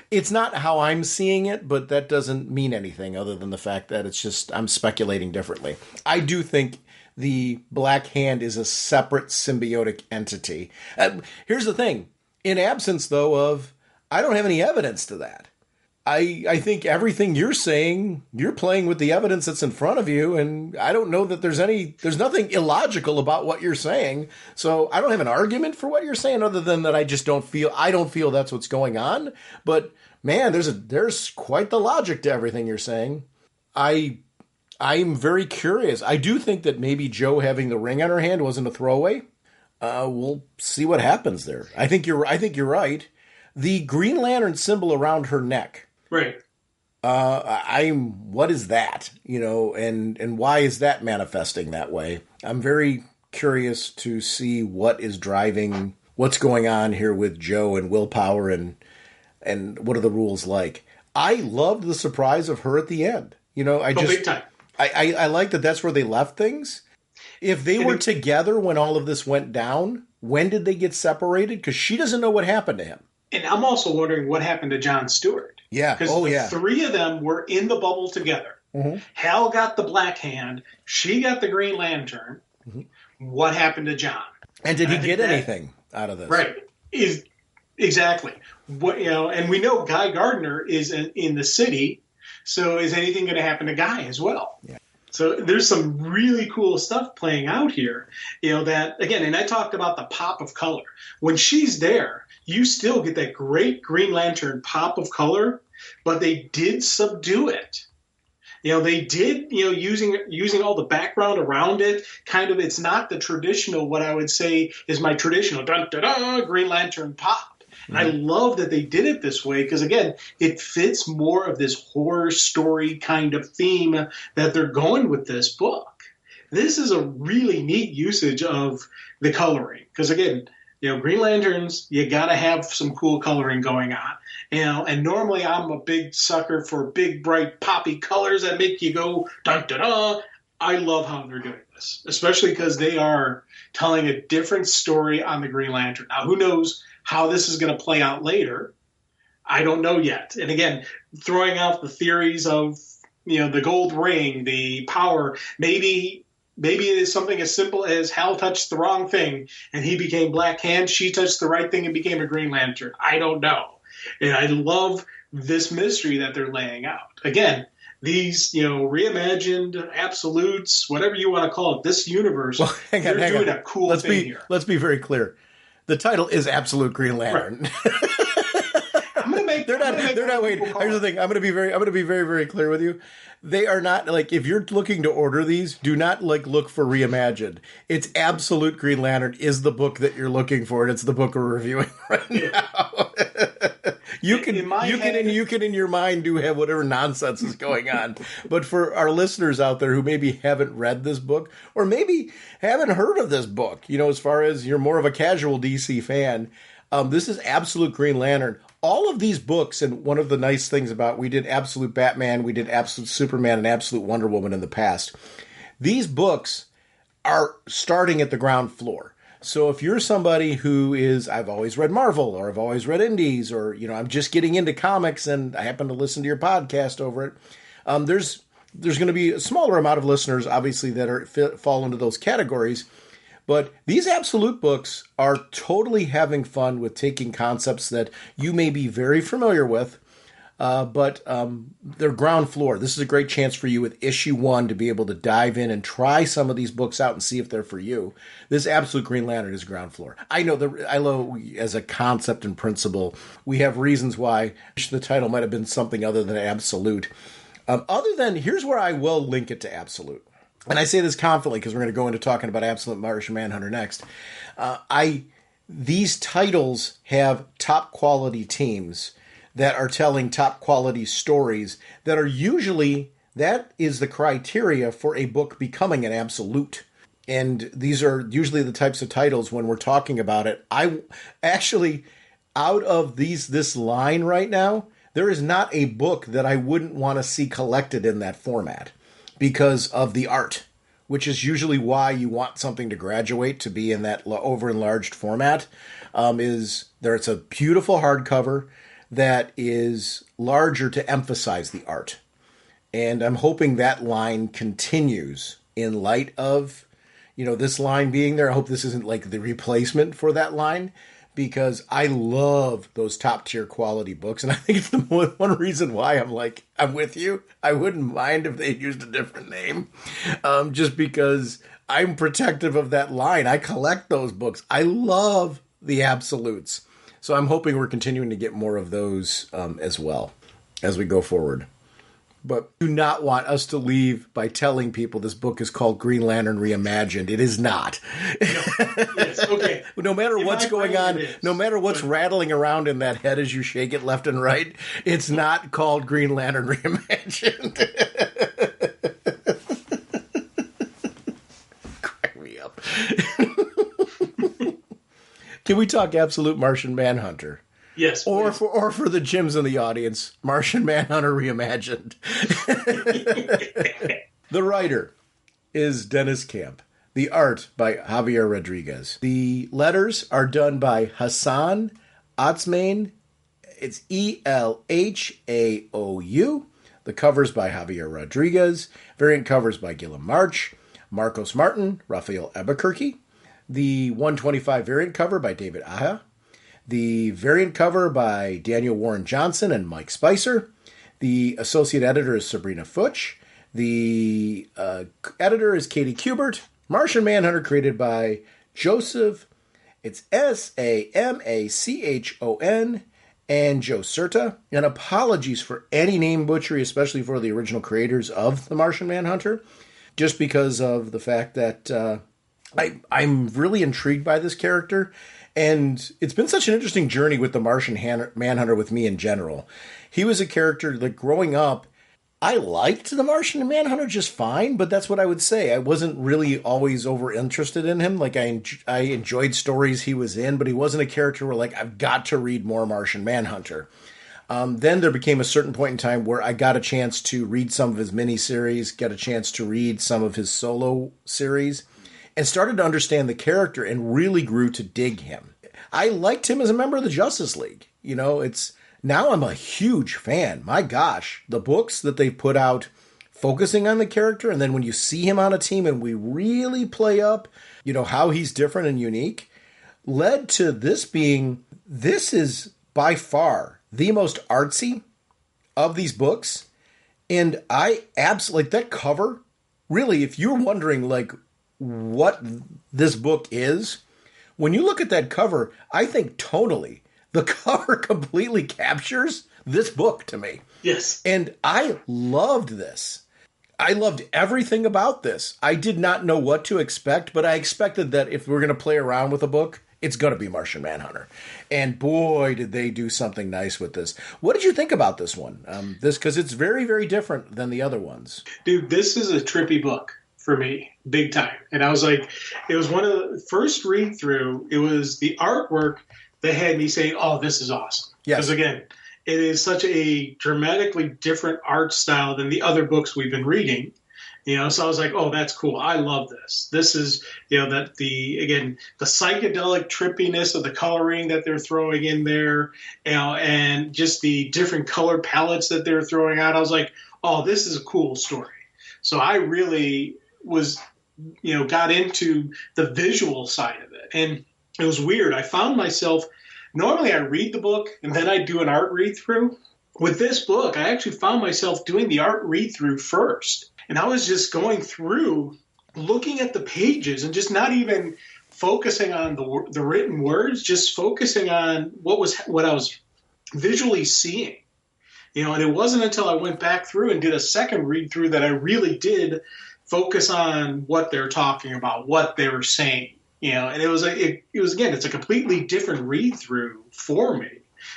it's not how I'm seeing it, but that doesn't mean anything other than the fact that it's just, I'm speculating differently. I do think the Black Hand is a separate symbiotic entity. Here's the thing. In absence, though, of, I don't have any evidence to that. I think everything you're saying, you're playing with the evidence that's in front of you, and I don't know that there's nothing illogical about what you're saying. So I don't have an argument for what you're saying other than that I don't feel that's what's going on. But man, there's quite the logic to everything you're saying. I'm very curious. I do think that maybe Jo having the ring on her hand wasn't a throwaway. We'll see what happens there. I think you're right. The Green Lantern symbol around her neck. Right. What is that? And why is that manifesting that way? I'm very curious to see what's going on here with Jo and willpower, and and what are the rules like. I loved the surprise of her at the end. Big time. I like that that's where they left things. If they were together when all of this went down, when did they get separated? Because she doesn't know what happened to him. And I'm also wondering what happened to Jon Stewart. Yeah. Because the three of them were in the bubble together. Mm-hmm. Hal got the Black Hand. She got the Green Lantern. Mm-hmm. What happened to Jon? And did he get anything out of this? Right. Exactly. And we know Guy Gardner is in the city. So is anything going to happen to Guy as well? Yeah. So there's some really cool stuff playing out here, that, again, and I talked about the pop of color. When she's there, you still get that great Green Lantern pop of color, but they did subdue it. They did, using all the background around it, kind of, it's not the traditional, what I would say is my traditional Green Lantern pop. And I love that they did it this way because, again, it fits more of this horror story kind of theme that they're going with this book. This is a really neat usage of the coloring because, again, Green Lanterns, you got to have some cool coloring going on. And normally I'm a big sucker for big, bright, poppy colors that make you go, dun-dun-dun. I love how they're doing this, especially because they are telling a different story on the Green Lantern. Now, who knows how this is going to play out later? I don't know yet. And again, throwing out the theories of, the gold ring, the power, maybe it is something as simple as Hal touched the wrong thing and he became Black Hand. She touched the right thing and became a Green Lantern. I don't know. And I love this mystery that they're laying out. Again, these, reimagined absolutes, whatever you want to call it, this universe, they're doing a cool thing here. Let's be very clear. The title is Absolute Green Lantern. Right. They're not. Wait. Here's the thing. I'm going to be very, very clear with you. They are not if you're looking to order these, do not look for reimagined. It's Absolute Green Lantern is the book that you're looking for, and it's the book we're reviewing right now. You can in your mind do have whatever nonsense is going on. But for our listeners out there who maybe haven't read this book or maybe haven't heard of this book, as far as you're more of a casual DC fan, this is Absolute Green Lantern. All of these books, and one of the nice things about, we did Absolute Batman, we did Absolute Superman, and Absolute Wonder Woman in the past. These books are starting at the ground floor. So if you're somebody who is, I've always read Marvel, or I've always read Indies, or, I'm just getting into comics and I happen to listen to your podcast over it, there's going to be a smaller amount of listeners, obviously, that fall into those categories. But these Absolute books are totally having fun with taking concepts that you may be very familiar with, but they're ground floor. This is a great chance for you with issue 1 to be able to dive in and try some of these books out and see if they're for you. This Absolute Green Lantern is ground floor. I know as a concept and principle, we have reasons why the title might have been something other than Absolute. Here's where I will link it to Absolute. And I say this confidently because we're going to go into talking about Absolute Martian Manhunter next. These titles have top quality teams that are telling top quality stories that are that is the criteria for a book becoming an absolute. And these are usually the types of titles when we're talking about it. I actually, out of this line right now, there is not a book that I wouldn't want to see collected in that format, because of the art, which is usually why you want something to graduate to be in that over-enlarged format. It's a beautiful hardcover that is larger to emphasize the art. And I'm hoping that line continues in light of, this line being there. I hope this isn't the replacement for that line, because I love those top-tier quality books, and I think it's the one reason why I'm with you. I wouldn't mind if they used a different name, just because I'm protective of that line. I collect those books. I love the Absolutes. So I'm hoping we're continuing to get more of those as well as we go forward. But do not want us to leave by telling people this book is called Green Lantern Reimagined. It is not. Yes, okay. No matter what's going on, no matter what's rattling around in that head as you shake it left and right, it's not called Green Lantern Reimagined. Crack me up. Can we talk Absolute Martian Manhunter? Yes. Or for the Jims in the audience, Martian Manhunter Reimagined. The writer is Dennis Camp. The art by Javier Rodriguez. The letters are done by Hassan Atzmain. It's Elhaou. The covers by Javier Rodriguez. Variant covers by Gilliam March, Marcos Martin, Rafael Albuquerque. The 125 variant cover by David Aja. The variant cover by Daniel Warren Johnson and Mike Spicer. The associate editor is Sabrina Futch. The editor is Katie Kubert. Martian Manhunter created by Joseph, it's Samachon, and Joe Certa. And apologies for any name butchery, especially for the original creators of the Martian Manhunter, just because of the fact that I'm really intrigued by this character. And it's been such an interesting journey with the Martian Manhunter with me in general. He was a character that growing up, I liked the Martian Manhunter just fine, but that's what I would say. I wasn't really always over interested in him. Like I enjoyed stories he was in, but he wasn't a character where like I've got to read more Martian Manhunter. Then there became a certain point in time where I got a chance to read some of his miniseries, got a chance to read some of his solo series, and started to understand the character and really grew to dig him. I liked him as a member of the Justice League. You know, now I'm a huge fan. My gosh, the books that they put out focusing on the character, and then when you see him on a team and we really play up, you know, how he's different and unique, led to this is by far the most artsy of these books. And I absolutely, like that cover, really, if you're wondering like what this book is, when you look at that cover, I think tonally, the cover completely captures this book to me. Yes. And I loved this. I loved everything about this. I did not know what to expect, but I expected that if we're going to play around with a book, it's going to be Martian Manhunter. And boy, did they do something nice with this. What did you think about this one? Because it's very, very different than the other ones. Dude, this is a trippy book for me, big time. And I was like, it was one of the first read through. It was the artwork that had me saying, oh, this is awesome. Yes. Because again, it is such a dramatically different art style than the other books we've been reading. You know, so I was like, oh, that's cool. I love this. This is, you know, that the psychedelic trippiness of the coloring that they're throwing in there, you know, and just the different color palettes that they're throwing out. I was like, oh, this is a cool story. So I really was, you know, got into the visual side of it. And it was weird. I found myself, normally I read the book and then I do an art read through. With this book, I actually found myself doing the art read through first. And I was just going through, looking at the pages and just not even focusing on the written words, just focusing on what I was visually seeing. You know, and it wasn't until I went back through and did a second read through that I really did focus on what they're talking about, what they were saying. You know, and it was again, it's a completely different read through for me.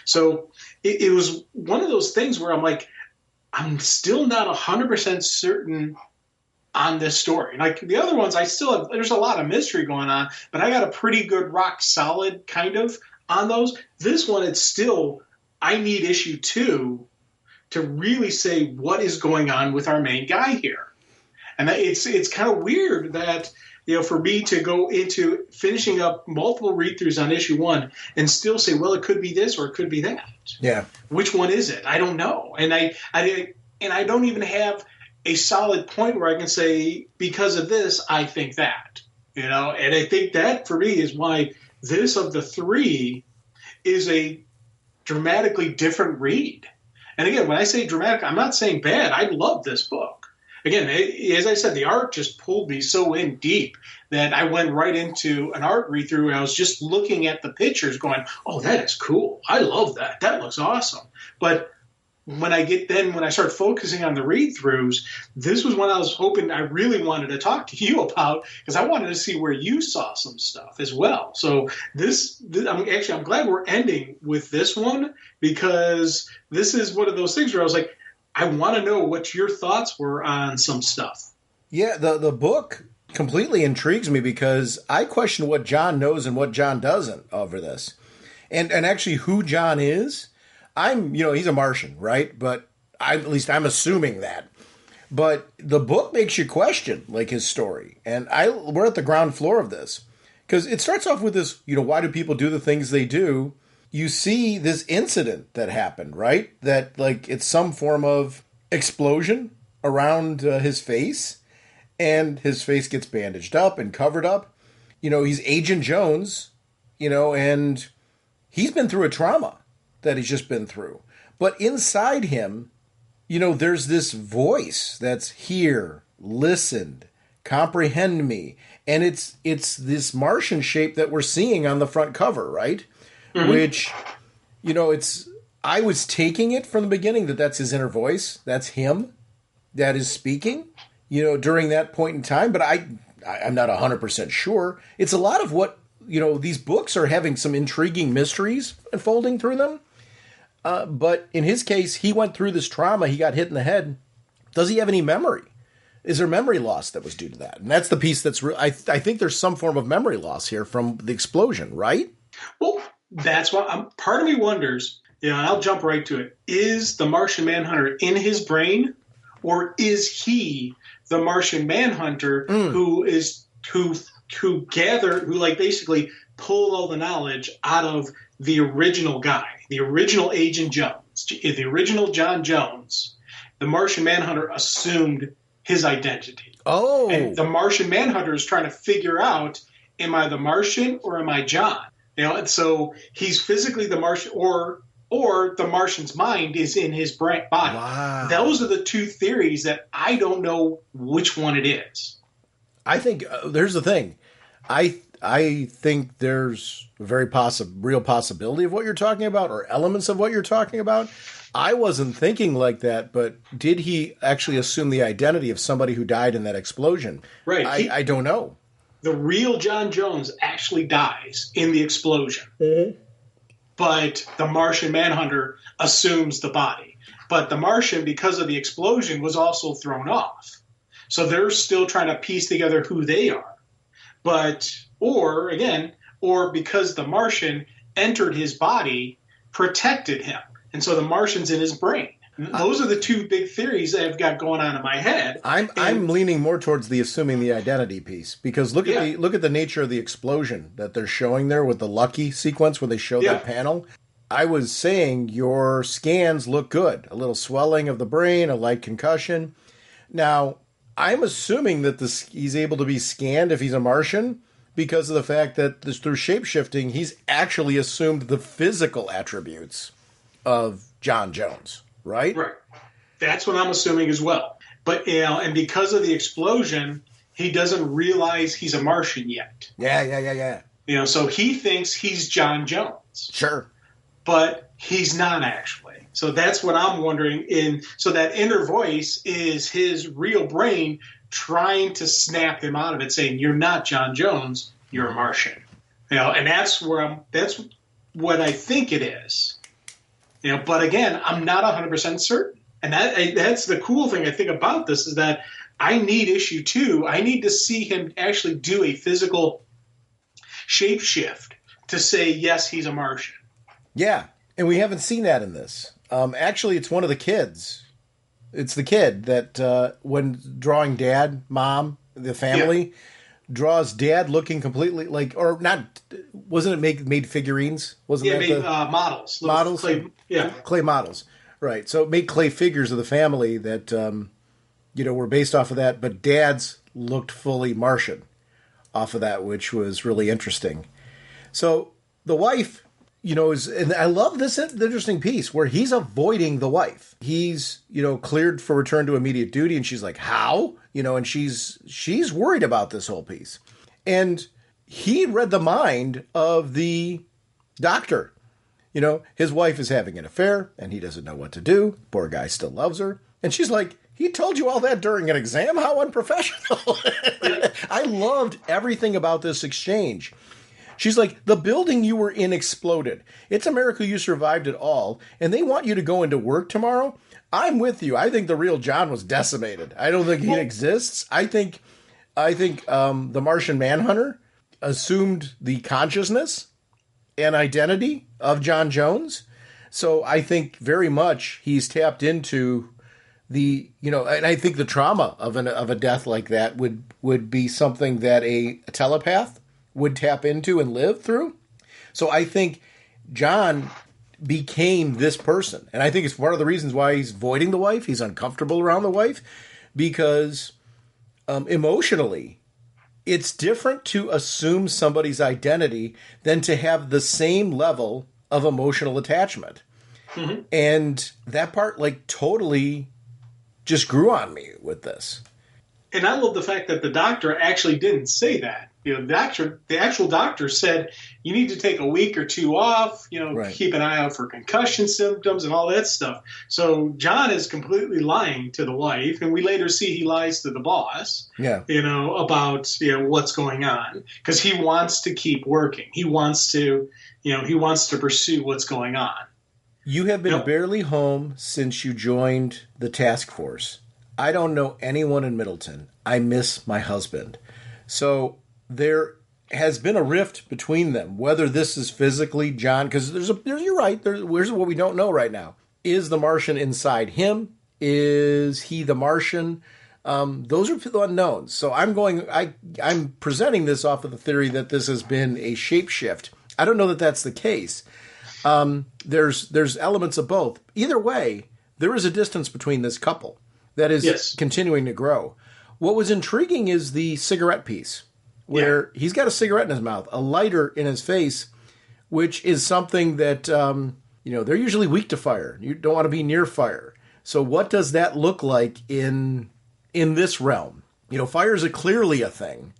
So it was one of those things where I'm like, I'm still not 100% certain on this story. Like the other ones, there's a lot of mystery going on, but I got a pretty good rock solid kind of on those. This one, it's still, I need issue 2 to really say what is going on with our main guy here. And it's kind of weird that, you know, for me to go into finishing up multiple read-throughs on issue 1 and still say, well, it could be this or it could be that. Yeah. Which one is it? I don't know. And I don't even have a solid point where I can say, because of this, I think that. You know, and I think that for me is why this of the 3 is a dramatically different read. And again, when I say dramatic, I'm not saying bad. I love this book. Again, as I said, the art just pulled me so in deep that I went right into an art read-through and I was just looking at the pictures going, oh, that is cool. I love that. That looks awesome. But when I start focusing on the read-throughs, this was when I was hoping I really wanted to talk to you about, because I wanted to see where you saw some stuff as well. So I'm glad we're ending with this one, because this is one of those things where I was like, I want to know what your thoughts were on some stuff. Yeah, the book completely intrigues me because I question what John knows and what John doesn't over this. And actually who John is, he's a Martian, right? But at least I'm assuming that. But the book makes you question, like, his story. And we're at the ground floor of this. Because it starts off with this, why do people do the things they do? You see this incident that happened, right? That, like, it's some form of explosion around his face. And his face gets bandaged up and covered up. He's Agent Jones, and he's been through a trauma that he's just been through. But inside him, there's this voice that's here, listened, comprehend me. And it's this Martian shape that we're seeing on the front cover, right? Mm-hmm. Which, I was taking it from the beginning that's his inner voice. That's him that is speaking, during that point in time. But I'm not 100% sure. It's a lot of what, these books are having some intriguing mysteries unfolding through them. But in his case, he went through this trauma. He got hit in the head. Does he have any memory? Is there memory loss that was due to that? And that's the piece that's I think there's some form of memory loss here from the explosion, right? Well, that's why part of me wonders, and I'll jump right to it. Is the Martian Manhunter in his brain, or is he the Martian Manhunter who basically pulled all the knowledge out of the original guy, the original Agent Jones, the original John Jones? The Martian Manhunter assumed his identity. Oh. And the Martian Manhunter is trying to figure out, am I the Martian or am I John? And so he's physically the Martian, or the Martian's mind is in his body. Wow. Those are the two theories that I don't know which one it is. I think there's the thing. I think there's a very real possibility of what you're talking about, or elements of what you're talking about. I wasn't thinking like that, but did he actually assume the identity of somebody who died in that explosion? Right. I don't know. The real John Jones actually dies in the explosion. Mm-hmm. But the Martian Manhunter assumes the body. But the Martian, because of the explosion, was also thrown off. So they're still trying to piece together who they are. Or because the Martian entered his body, protected him. And so the Martian's in his brain. Those are the two big theories that I've got going on in my head. I'm leaning more towards the assuming the identity piece, because look at the nature of the explosion that they're showing there with the Lucky sequence where they show that panel. I was saying your scans look good. A little swelling of the brain, a light concussion. Now, I'm assuming that he's able to be scanned if he's a Martian because of the fact that through shape-shifting, he's actually assumed the physical attributes of John Jones. Right? Right. That's what I'm assuming as well. But, and because of the explosion, he doesn't realize he's a Martian yet. Yeah. So he thinks he's John Jones. Sure. But he's not actually. So that's what I'm wondering. So that inner voice is his real brain trying to snap him out of it, saying, you're not John Jones, you're a Martian. And that's what I think it is. But again, I'm not 100% certain. And that's the cool thing I think about this is that I need issue 2. I need to see him actually do a physical shapeshift to say, yes, he's a Martian. Yeah, and we haven't seen that in this. Actually, it's one of the kids. It's the kid that when drawing dad, mom, the family, draws dad looking completely like, or not, wasn't it made figurines? Wasn't that made models. Models? Clay models. Right. So it made clay figures of the family that, were based off of that, but dad's looked fully Martian off of that, which was really interesting. So the wife, and I love this interesting piece where he's avoiding the wife. He's, cleared for return to immediate duty, and she's like, how? And she's worried about this whole piece. And he read the mind of the doctor. His wife is having an affair, and he doesn't know what to do. Poor guy still loves her. And she's like, he told you all that during an exam? How unprofessional. I loved everything about this exchange. She's like, the building you were in exploded. It's a miracle you survived it all, and they want you to go into work tomorrow? I'm with you. I think the real John was decimated. I don't think he exists. I think the Martian Manhunter assumed the consciousness and identity of John Jones. So I think very much he's tapped into the, and I think the trauma of a death like that would be something that a telepath would tap into and live through. So I think John became this person. And I think it's one of the reasons why he's voiding the wife. He's uncomfortable around the wife because emotionally, it's different to assume somebody's identity than to have the same level of emotional attachment. Mm-hmm. And that part, totally just grew on me with this. And I love the fact that the doctor actually didn't say that. The actual doctor said, you need to take a week or two off, right. Keep an eye out for concussion symptoms and all that stuff. So John is completely lying to the wife, and we later see he lies to the boss, about, what's going on, because he wants to keep working. He wants to pursue what's going on. You have been barely home since you joined the task force. I don't know anyone in Middleton. I miss my husband. So there has been a rift between them, whether this is physically John, because you're right, here's what we don't know right now. Is the Martian inside him? Is he the Martian? Those are the unknowns. So I'm presenting this off of the theory that this has been a shapeshift. I don't know that that's the case. There's elements of both. Either way, there is a distance between this couple that is continuing to grow. What was intriguing is the cigarette piece, where he's got a cigarette in his mouth, a lighter in his face, which is something that, they're usually weak to fire. You don't want to be near fire. So what does that look like in this realm? Fire is clearly a thing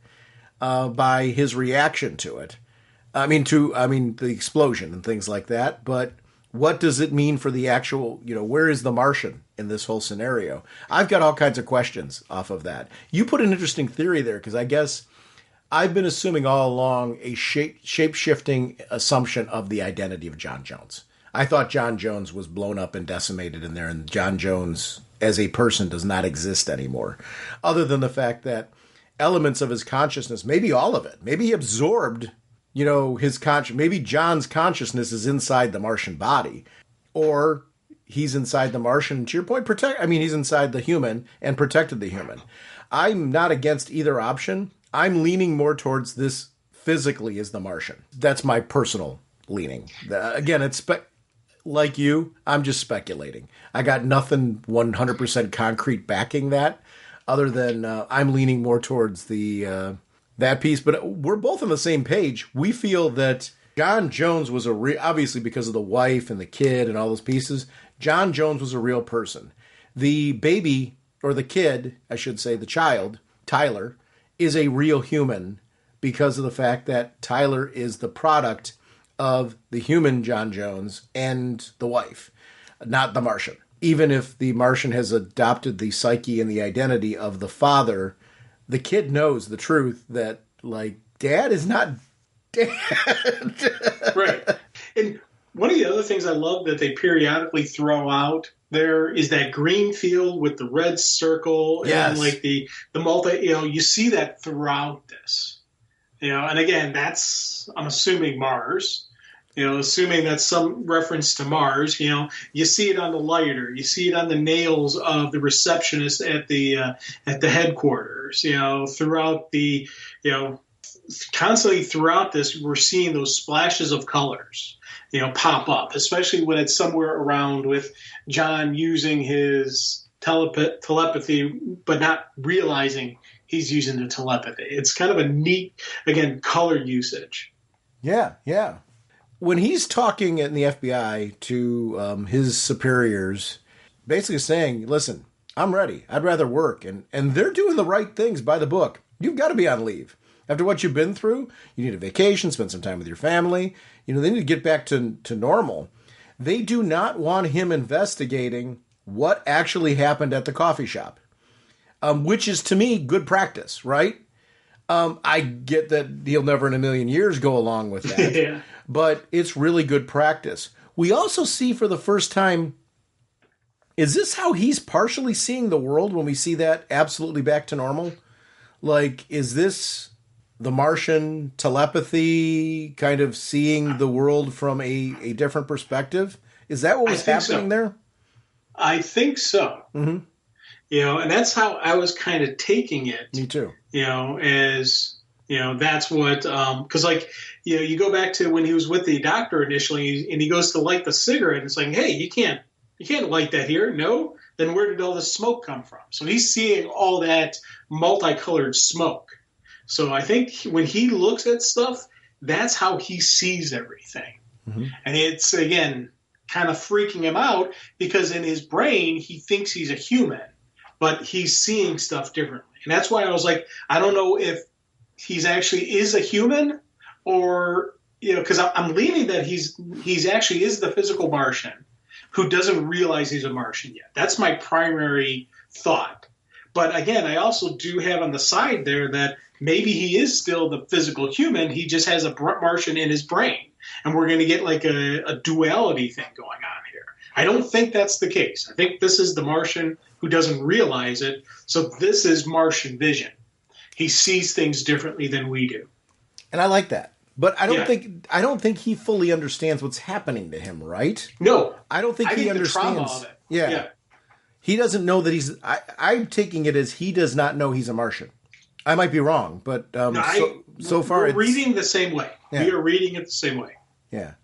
by his reaction to it. The explosion and things like that. But what does it mean for the actual, where is the Martian in this whole scenario? I've got all kinds of questions off of that. You put an interesting theory there, because I guess I've been assuming all along a shape-shifting assumption of the identity of John Jones. I thought John Jones was blown up and decimated in there, and John Jones as a person does not exist anymore, other than the fact that elements of his consciousness, maybe all of it, maybe he absorbed his maybe John's consciousness is inside the Martian body, or he's inside the Martian, to your point, he's inside the human and protected the human. I'm not against either option. I'm leaning more towards this physically as the Martian. That's my personal leaning. Again, it's like you, I'm just speculating. I got nothing 100% concrete backing that, other than I'm leaning more towards that piece, but we're both on the same page. We feel that John Jones was obviously because of the wife and the kid and all those pieces, John Jones was a real person. The baby, or the kid, I should say, the child, Tyler, is a real human because of the fact that Tyler is the product of the human John Jones and the wife, not the Martian. Even if the Martian has adopted the psyche and the identity of the father, the kid knows the truth that, Dad is not Dad. Right. And one of the other things I love that they periodically throw out there is that green field with the red circle and the multi, you see that throughout this. And again, I'm assuming Mars. Assuming that's some reference to Mars, you see it on the lighter, you see it on the nails of the receptionist at the headquarters, throughout the, constantly throughout this, we're seeing those splashes of colors, pop up, especially when it's somewhere around with John using his telepathy, but not realizing he's using the telepathy. It's kind of a neat, again, color usage. Yeah, yeah. When he's talking in the FBI to his superiors, basically saying, listen, I'm ready. I'd rather work. And they're doing the right things by the book. You've got to be on leave. After what you've been through, you need a vacation, spend some time with your family. They need to get back to normal. They do not want him investigating what actually happened at the coffee shop, which is, to me, good practice, right? I get that he'll never in a million years go along with that. Yeah. But it's really good practice. We also see for the first time, is this how he's partially seeing the world when we see that absolutely back to normal? Is this the Martian telepathy, kind of seeing the world from a different perspective? Is that what was happening there? I think so. Mm-hmm. And that's how I was kind of taking it. Me too. As, that's what, because you go back to when he was with the doctor initially and he goes to light the cigarette. And it's like, hey, you can't light that here. No. Then where did all the smoke come from? So he's seeing all that multicolored smoke. So I think when he looks at stuff, that's how he sees everything. Mm-hmm. And it's, again, kind of freaking him out because in his brain, he thinks he's a human, but he's seeing stuff differently. And that's why I was like, I don't know if he's actually is a human or, because I'm leaning that he's actually is the physical Martian who doesn't realize he's a Martian yet. That's my primary thought. But again, I also do have on the side there that maybe he is still the physical human. He just has a Martian in his brain. And we're going to get like a duality thing going on here. I don't think that's the case. I think this is the Martian who doesn't realize it. So this is Martian vision. He sees things differently than we do. And I like that. But I don't think he fully understands what's happening to him, right? No. I don't think he understands. The trauma of it. Yeah. He doesn't know that he's... I'm taking it as he does not know he's a Martian. I might be wrong, but so far we're reading the same way. Yeah. We are reading it the same way. Yeah.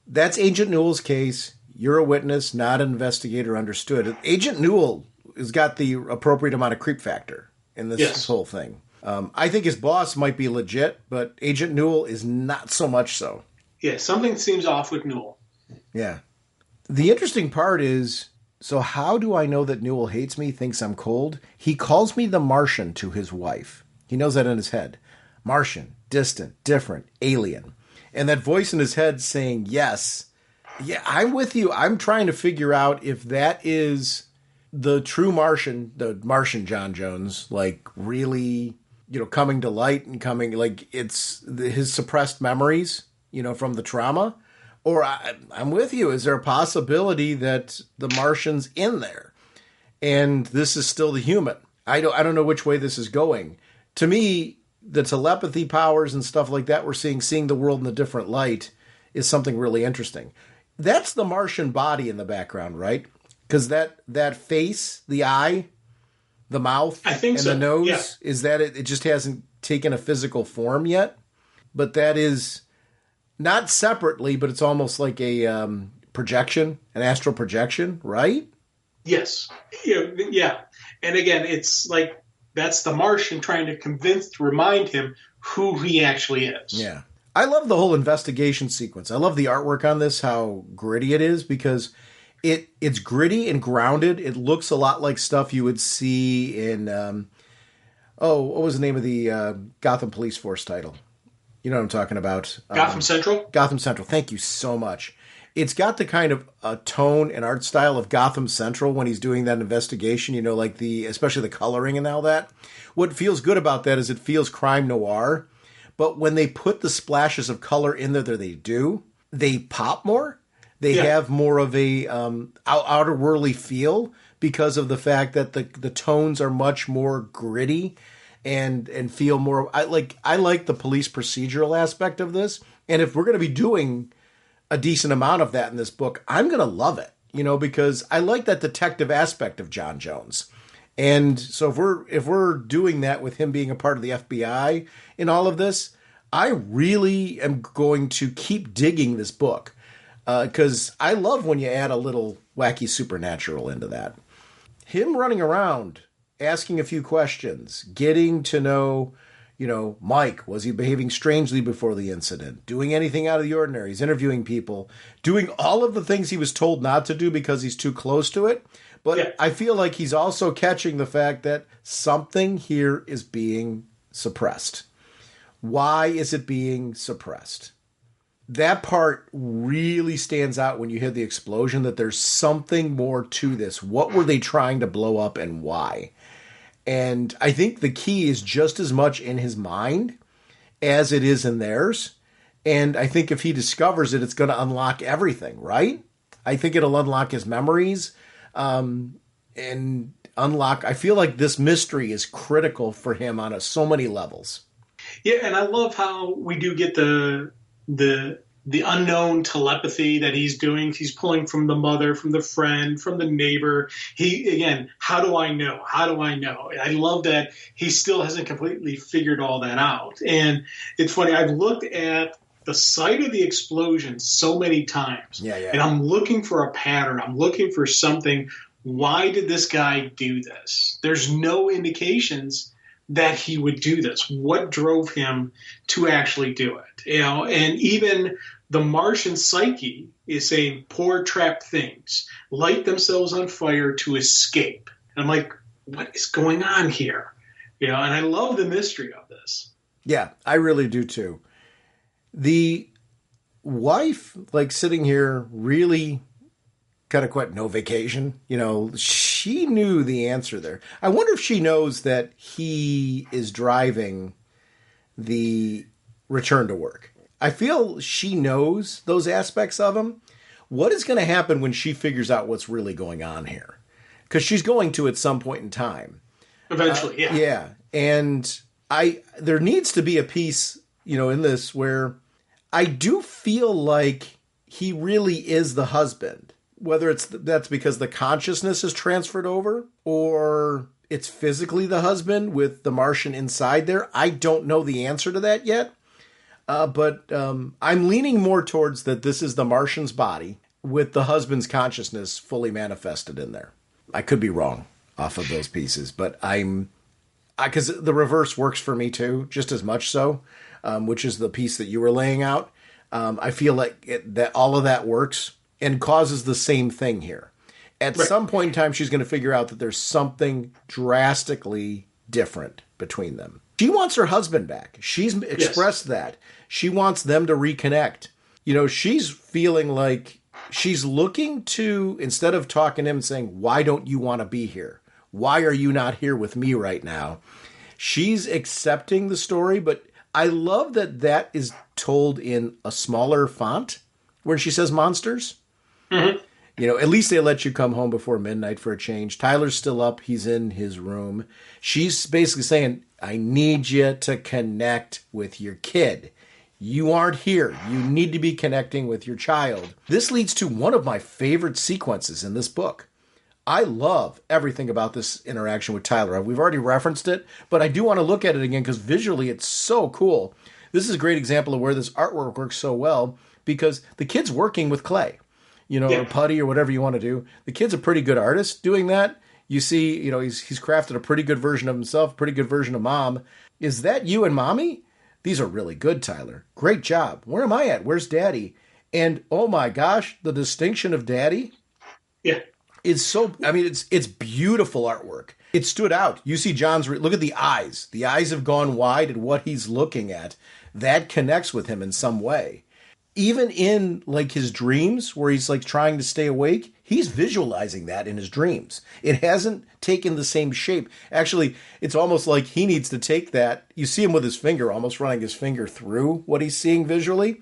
That's Agent Newell's case. You're a witness, not an investigator. Understood. Agent Newell has got the appropriate amount of creep factor in this whole thing. I think his boss might be legit, but Agent Newell is not so much so. Yeah, something seems off with Newell. Yeah. The interesting part is, so how do I know that Newell hates me, thinks I'm cold? He calls me the Martian to his wife. He knows that in his head. Martian, distant, different, alien. And that voice in his head saying, yes. Yeah, I'm with you. I'm trying to figure out if that is the true Martian, the Martian John Jones, like really, coming to light and coming, like it's his suppressed memories, from the trauma. Or I'm with you. Is there a possibility that the Martian's in there and this is still the human? I don't know which way this is going. To me, the telepathy powers and stuff like that we're seeing the world in a different light is something really interesting. That's the Martian body in the background, right? Because that face, the eye, the mouth, and the nose, is that it just hasn't taken a physical form yet? But that is not separately, but it's almost like a projection, an astral projection, right? Yes. Yeah. And again, it's like that's the Martian trying to remind him who he actually is. Yeah. I love the whole investigation sequence. I love the artwork on this, how gritty it is, because it's gritty and grounded. It looks a lot like stuff you would see in, what was the name of the Gotham Police Force title? You know what I'm talking about. Gotham Central? Gotham Central. Thank you so much. It's got the kind of tone and art style of Gotham Central when he's doing that investigation, like especially the coloring and all that. What feels good about that is it feels crime noir. But when they put the splashes of color in there, they pop more. They have more of a outer worldly feel because of the fact that the tones are much more gritty and feel more. I like the police procedural aspect of this. And if we're going to be doing a decent amount of that in this book, I'm going to love it, because I like that detective aspect of John Jones. And so if we're doing that with him being a part of the FBI in all of this, I really am going to keep digging this book because I love when you add a little wacky supernatural into that. Him running around, asking a few questions, getting to know, Mike, was he behaving strangely before the incident, doing anything out of the ordinary? He's interviewing people, doing all of the things he was told not to do because he's too close to it. But I feel like he's also catching the fact that something here is being suppressed. Why is it being suppressed? That part really stands out when you hear the explosion, that there's something more to this. What were they trying to blow up and why? And I think the key is just as much in his mind as it is in theirs. And I think if he discovers it, it's going to unlock everything, right? I think it'll unlock his memories. And unlock. I feel like this mystery is critical for him on so many levels. Yeah, and I love how we do get the unknown telepathy that he's doing. He's pulling from the mother, from the friend, from the neighbor. Again, how do I know? How do I know? I love that he still hasn't completely figured all that out. And it's funny, I've looked at the site of the explosion so many times. Yeah. And I'm looking for a pattern. I'm looking for something. Why did this guy do this? There's no indications that he would do this. What drove him to actually do it? And even the Martian psyche is saying poor trapped things light themselves on fire to escape. And I'm like, what is going on here? And I love the mystery of this. Yeah, I really do too. The wife, sitting here, really kind of quite no vacation. She knew the answer there. I wonder if she knows that he is driving the return to work. I feel she knows those aspects of him. What is going to happen when she figures out what's really going on here? Because she's going to at some point in time. Eventually, yeah. Yeah. And there needs to be a piece, in this where I do feel like he really is the husband. Whether that's because the consciousness is transferred over or it's physically the husband with the Martian inside there. I don't know the answer to that yet. But I'm leaning more towards that this is the Martian's body with the husband's consciousness fully manifested in there. I could be wrong off of those pieces, but because the reverse works for me too, just as much so, which is the piece that you were laying out. I feel like that all of that works and causes the same thing here. At some point in time, she's going to figure out that there's something drastically different between them. She wants her husband back. She's expressed that. She wants them to reconnect. She's feeling like she's looking to, instead of talking to him and saying, why don't you want to be here? Why are you not here with me right now? She's accepting the story, but I love that is told in a smaller font where she says monsters. Mm-hmm. At least they let you come home before midnight for a change. Tyler's still up. He's in his room. She's basically saying, I need you to connect with your kid. You aren't here. You need to be connecting with your child. This leads to one of my favorite sequences in this book. I love everything about this interaction with Tyler. We've already referenced it, but I do want to look at it again because visually it's so cool. This is a great example of where this artwork works so well because the kid's working with clay. Or putty or whatever you want to do. The kid's a pretty good artist doing that. You see, he's crafted a pretty good version of himself, pretty good version of mom. Is that you and mommy? These are really good, Tyler. Great job. Where am I at? Where's daddy? And oh my gosh, the distinction of daddy. Yeah. Is so, it's beautiful artwork. It stood out. You see John's, look at the eyes. The eyes have gone wide at what he's looking at. That connects with him in some way. Even in his dreams where he's trying to stay awake, he's visualizing that in his dreams. It hasn't taken the same shape. Actually, it's almost like he needs to take that. You see him with his finger, almost running his finger through what he's seeing visually.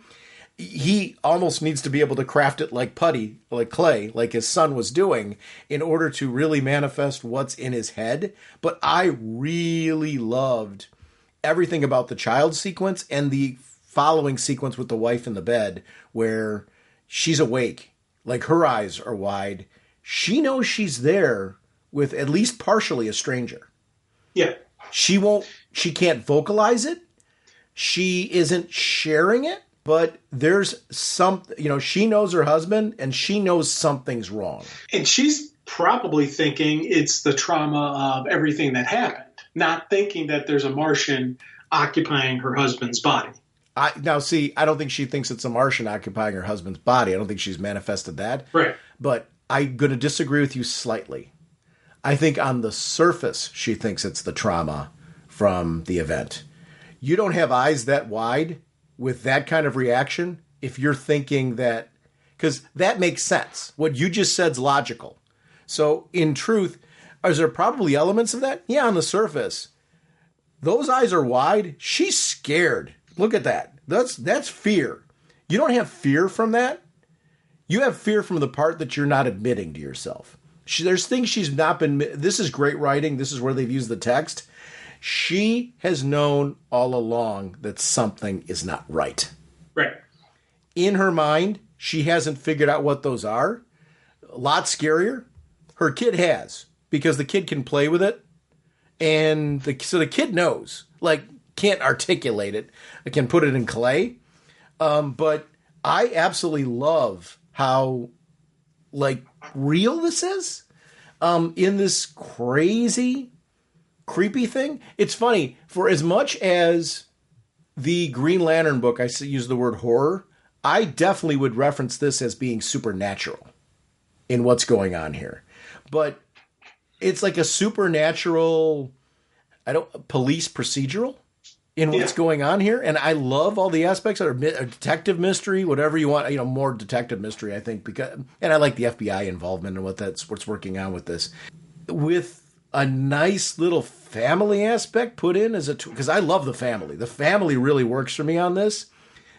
He almost needs to be able to craft it like putty, like clay, like his son was doing in order to really manifest what's in his head. But I really loved everything about the child sequence and the following sequence with the wife in the bed where she's awake, her eyes are wide. She knows she's there with at least partially a stranger. Yeah. She can't vocalize it. She isn't sharing it, but there's she knows her husband and she knows something's wrong. And she's probably thinking it's the trauma of everything that happened, not thinking that there's a Martian occupying her husband's body. I don't think she thinks it's a Martian occupying her husband's body. I don't think she's manifested that. Right. But I'm going to disagree with you slightly. I think on the surface, she thinks it's the trauma from the event. You don't have eyes that wide with that kind of reaction if you're thinking that, because that makes sense. What you just said's logical. So in truth, is there probably elements of that? Yeah, on the surface. Those eyes are wide. She's scared. Look at that. That's fear. You don't have fear from that. You have fear from the part that you're not admitting to yourself. There's things she's not been. This is great writing. This is where they've used the text. She has known all along that something is not right. Right. In her mind, she hasn't figured out what those are. A lot scarier. Her kid has, because the kid can play with it. And so the kid knows, like, can't articulate it. I can put it in clay. But I absolutely love how, like, real this is. In this crazy, creepy thing. It's funny, for as much as the Green Lantern book, I use the word horror, I definitely would reference this as being supernatural in what's going on here. But it's like a supernatural, police procedural in what's going on here. And I love all the aspects that are detective mystery, whatever you want, more detective mystery, I think, and I like the FBI involvement and what's working on with this. With a nice little family aspect put in because I love the family. The family really works for me on this.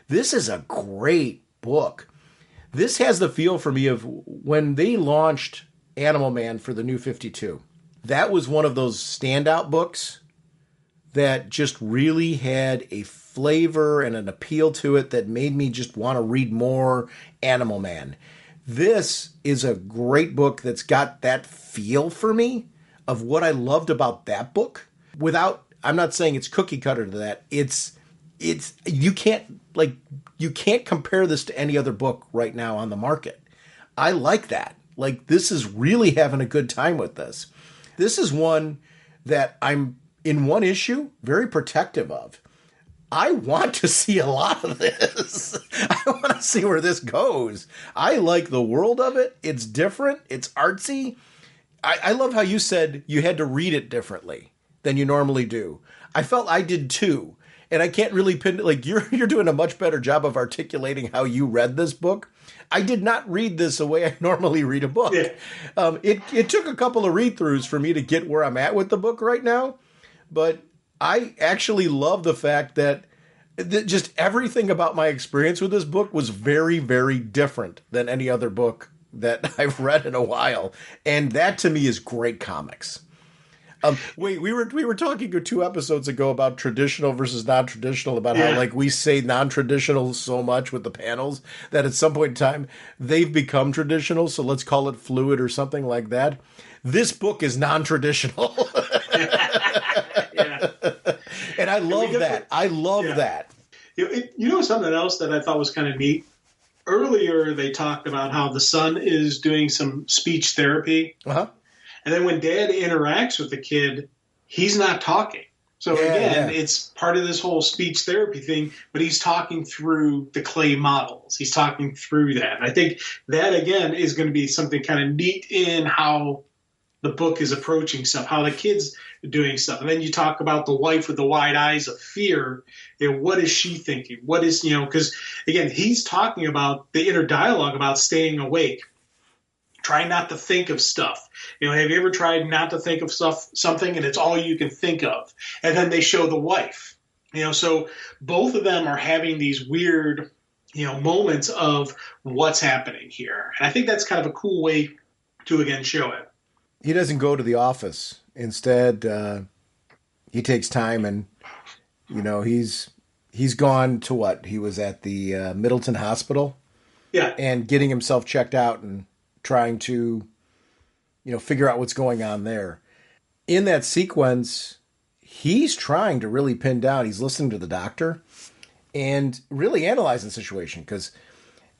This is a great book. This has the feel for me of when they launched Animal Man for the New 52. That was one of those standout books that just really had a flavor and an appeal to it that made me just want to read more Animal Man. This is a great book that's got that feel for me of what I loved about that book. I'm not saying it's cookie cutter to that. You can't compare this to any other book right now on the market. I like that. Like, this is really having a good time with this. This is one that I'm, in one issue, very protective of. I want to see a lot of this. I want to see where this goes. I like the world of it. It's different. It's artsy. I love how you said you had to read it differently than you normally do. I felt I did too. And I can't really pin, like, you're doing a much better job of articulating how you read this book. I did not read this the way I normally read a book. Yeah. It took a couple of read-throughs for me to get where I'm at with the book right now. But I actually love the fact that just everything about my experience with this book was very, very different than any other book that I've read in a while. And that to me is great comics. Wait, we were talking 2 episodes ago about traditional versus non-traditional, about how, like, we say non-traditional so much with the panels that at some point in time they've become traditional. So let's call it fluid or something like that. This book is non-traditional. Yeah. And I love that. I love that. Something else that I thought was kind of neat. Earlier, they talked about how the son is doing some speech therapy. Uh-huh. And then when dad interacts with the kid, he's not talking. So it's part of this whole speech therapy thing, but he's talking through the clay models. He's talking through that. And I think that, again, is going to be something kind of neat in how the book is approaching stuff, how the kid's doing stuff. And then you talk about the wife with the wide eyes of fear. What is she thinking? What is, because, again, he's talking about the inner dialogue about staying awake. Try not to think of stuff. Have you ever tried not to think of something and it's all you can think of? And then they show the wife. So both of them are having these weird, moments of what's happening here. And I think that's kind of a cool way to, again, show it. He doesn't go to the office. Instead, he takes time and, he's gone to what? He was at the Middleton Hospital. Yeah. And getting himself checked out and trying to, figure out what's going on there. In that sequence, he's trying to really pin down. He's listening to the doctor and really analyzing the situation, because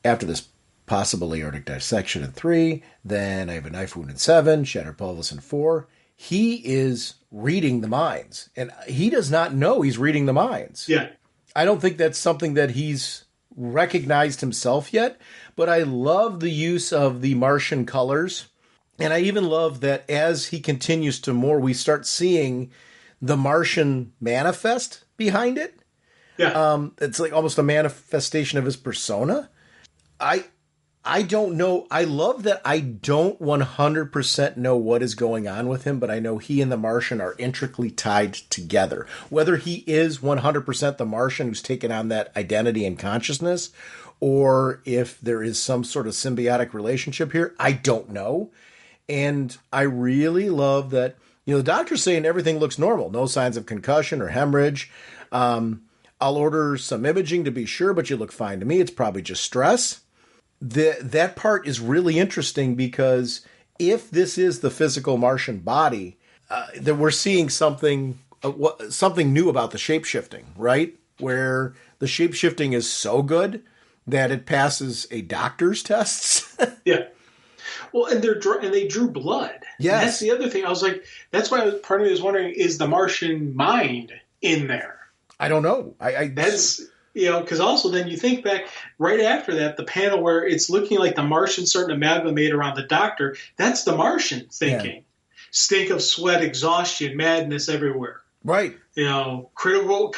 after this possible aortic dissection in 3, then I have a knife wound in 7, shattered pelvis in 4. He is reading the minds, and he does not know he's reading the minds. Yeah. I don't think that's something that he's recognized himself yet, but I love the use of the Martian colors. And I even love that as he continues to more, we start seeing the Martian manifest behind it. Yeah. It's like almost a manifestation of his persona. I don't know. I love that I don't 100% know what is going on with him, but I know he and the Martian are intricately tied together. Whether he is 100% the Martian who's taken on that identity and consciousness, or if there is some sort of symbiotic relationship here, I don't know. And I really love that The doctor's saying everything looks normal. No signs of concussion or hemorrhage. I'll order some imaging to be sure, but you look fine to me. It's probably just stress. That part is really interesting because if this is the physical Martian body, then we're seeing something new about the shapeshifting, right? Where the shapeshifting is so good that it passes a doctor's tests. Yeah. Well, and they drew blood. Yes. And that's the other thing. I was like, that's why part of me was wondering, is the Martian mind in there? I don't know. That's, because also then you think back right after that, the panel where it's looking like the Martian's starting to amalgamate around the doctor, that's the Martian thinking. Yeah. Stink of sweat, exhaustion, madness everywhere. Right. Critical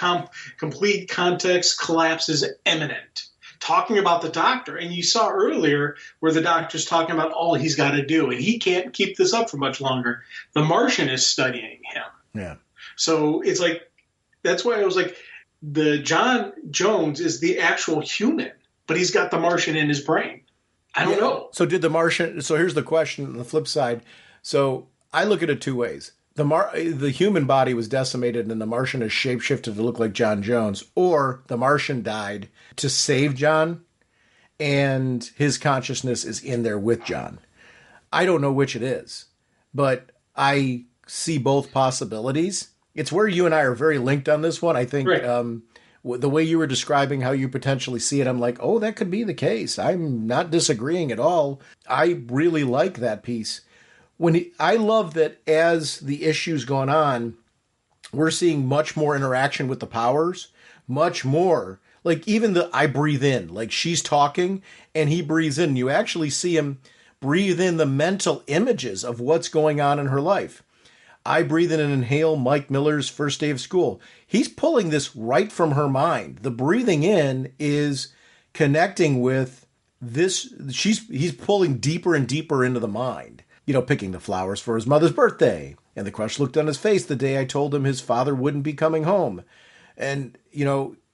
complete context collapse is imminent. Talking about the doctor. And you saw earlier where the doctor's talking about all he's got to do, and he can't keep this up for much longer. The Martian is studying him. Yeah. So it's like, that's why I was like, the John Jones is the actual human, but he's got the Martian in his brain. I don't know. So did the Martian, so here's the question on the flip side. So I look at it two ways. The human body was decimated and the Martian is shapeshifted to look like John Jones, or the Martian died to save John and his consciousness is in there with John. I don't know which it is, but I see both possibilities. It's where you and I are very linked on this one. I think right. The way you were describing how you potentially see it, I'm like, oh, that could be the case. I'm not disagreeing at all. I really like that piece. I love that as the issue's gone on, we're seeing much more interaction with the powers, much more. Like even I breathe in, like she's talking and he breathes in. You actually see him breathe in the mental images of what's going on in her life. I breathe in and inhale Mike Miller's first day of school. He's pulling this right from her mind. The breathing in is connecting with this. He's pulling deeper and deeper into the mind. Picking the flowers for his mother's birthday. And the crush looked on his face the day I told him his father wouldn't be coming home. And,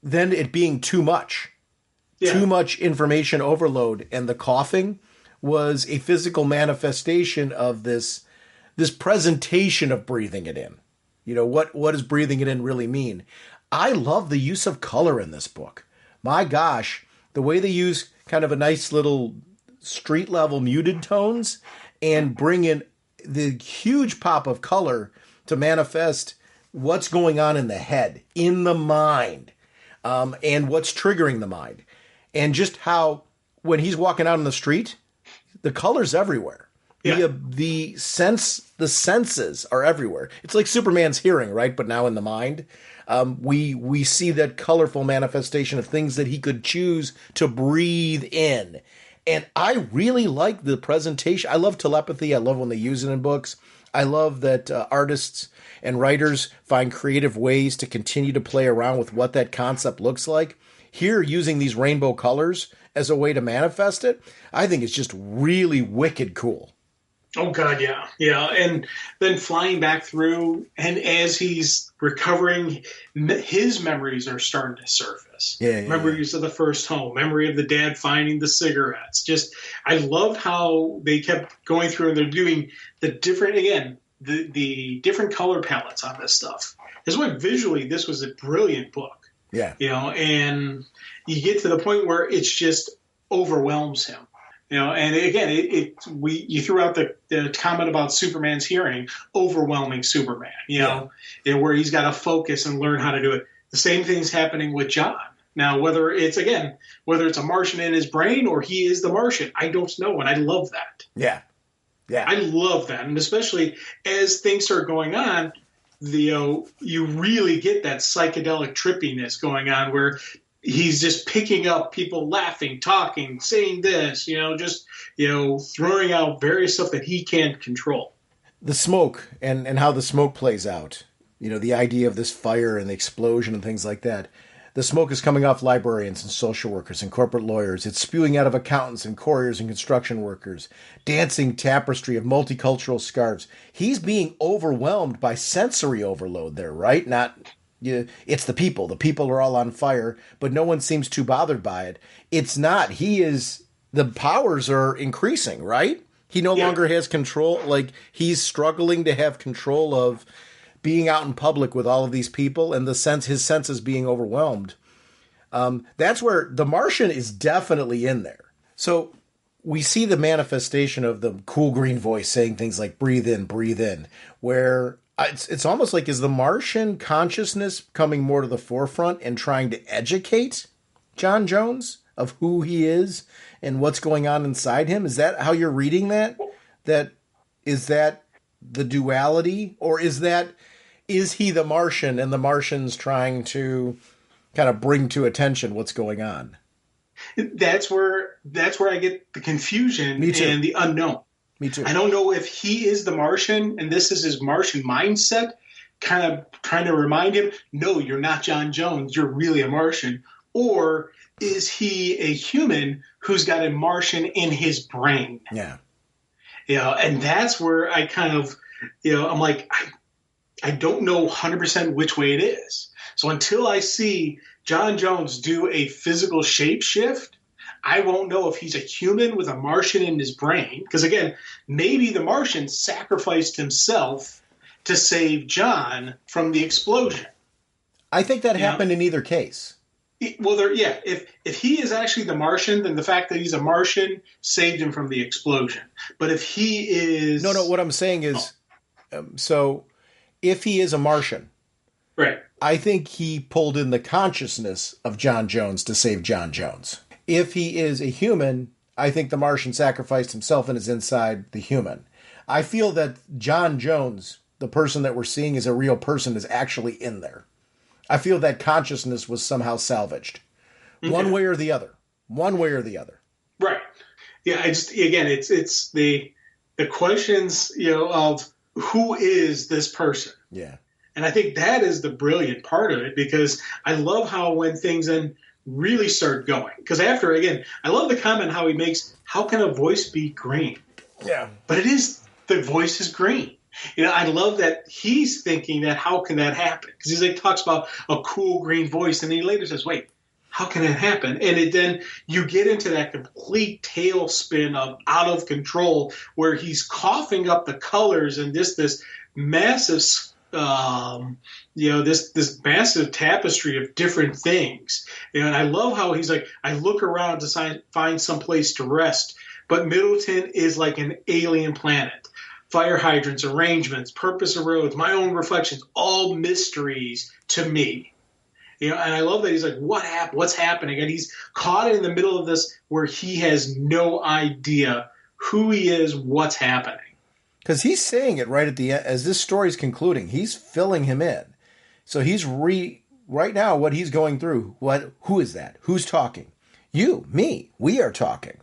then it being too much. Yeah. Too much information overload. And the coughing was a physical manifestation of this presentation of breathing it in. What does breathing it in really mean? I love the use of color in this book. My gosh, the way they use kind of a nice little street level muted tones and bring in the huge pop of color to manifest what's going on in the head, in the mind, and what's triggering the mind. And just how, when he's walking out on the street, the color's everywhere. Yeah. The senses are everywhere. It's like Superman's hearing, right? But now in the mind. We see that colorful manifestation of things that he could choose to breathe in. And I really like the presentation. I love telepathy. I love when they use it in books. I love that artists and writers find creative ways to continue to play around with what that concept looks like. Here, using these rainbow colors as a way to manifest it, I think it's just really wicked cool. Oh, God, yeah. Yeah, and then flying back through, and as he's recovering, his memories are starting to surface. Memories of the first home, memory of the dad finding the cigarettes. Just, I loved how they kept going through, and they're doing the different, again, the different color palettes on this stuff. That's why visually this was a brilliant book. Yeah. And you get to the point where it's just overwhelms him. And again, you threw out the comment about Superman's hearing, overwhelming Superman, where he's got to focus and learn how to do it. The same thing's happening with John. Now, whether it's a Martian in his brain or he is the Martian, I don't know. And I love that. Yeah. Yeah. I love that. And especially as things start going on, you really get that psychedelic trippiness going on where he's just picking up people laughing, talking, saying this, throwing out various stuff that he can't control. The smoke and how the smoke plays out, the idea of this fire and the explosion and things like that. The smoke is coming off librarians and social workers and corporate lawyers. It's spewing out of accountants and couriers and construction workers. Dancing tapestry of multicultural scarves. He's being overwhelmed by sensory overload there, right? It's the people. The people are all on fire, but no one seems too bothered by it. It's not. The powers are increasing, right? He no longer has control. Like, he's struggling to have control of being out in public with all of these people, and his senses being overwhelmed. That's where the Martian is definitely in there. So we see the manifestation of the cool green voice saying things like breathe in, where it's almost like, is the Martian consciousness coming more to the forefront and trying to educate John Jones of who he is and what's going on inside him? Is that how you're reading that? Is that the duality, or is he the Martian and the Martian's trying to kind of bring to attention what's going on? That's where I get the confusion and the unknown. Me too. I don't know if he is the Martian and this is his Martian mindset, kind of trying to remind him, no, you're not John Jones, you're really a Martian. Or is he a human who's got a Martian in his brain? Yeah. And that's where I kind of, I'm like, I don't know 100% which way it is. So until I see John Jones do a physical shape shift, I won't know if he's a human with a Martian in his brain. Because again, maybe the Martian sacrificed himself to save John from the explosion. I think that happened in either case. Well, if he is actually the Martian, then the fact that he's a Martian saved him from the explosion. But if he is... No, what I'm saying is, so if he is a Martian, right, I think he pulled in the consciousness of John Jones to save John Jones. If he is a human, I think the Martian sacrificed himself and is inside the human. I feel that John Jones, the person that we're seeing is a real person, is actually in there. I feel that consciousness was somehow salvaged. One way or the other. Right. Yeah, it's the questions, of who is this person? Yeah. And I think that is the brilliant part of it, because I love how when things then really start going. Because after, again, I love the comment how he makes, how can a voice be green? Yeah. But the voice is green. I love that he's thinking that how can that happen? Because he talks about a cool green voice, and then he later says, wait, how can that happen? And then you get into that complete tailspin of out of control where he's coughing up the colors and this massive this massive tapestry of different things. And I love how he's like, I look around to find some place to rest, but Middleton is like an alien planet. Fire hydrants, arrangements, purpose of roads, my own reflections, all mysteries to me. And I love that he's like, what's happening? And he's caught in the middle of this where he has no idea who he is, what's happening. Because he's saying it right at the end, as this story's concluding, he's filling him in. So he's right now what he's going through. Who is that? Who's talking? You, me, we are talking.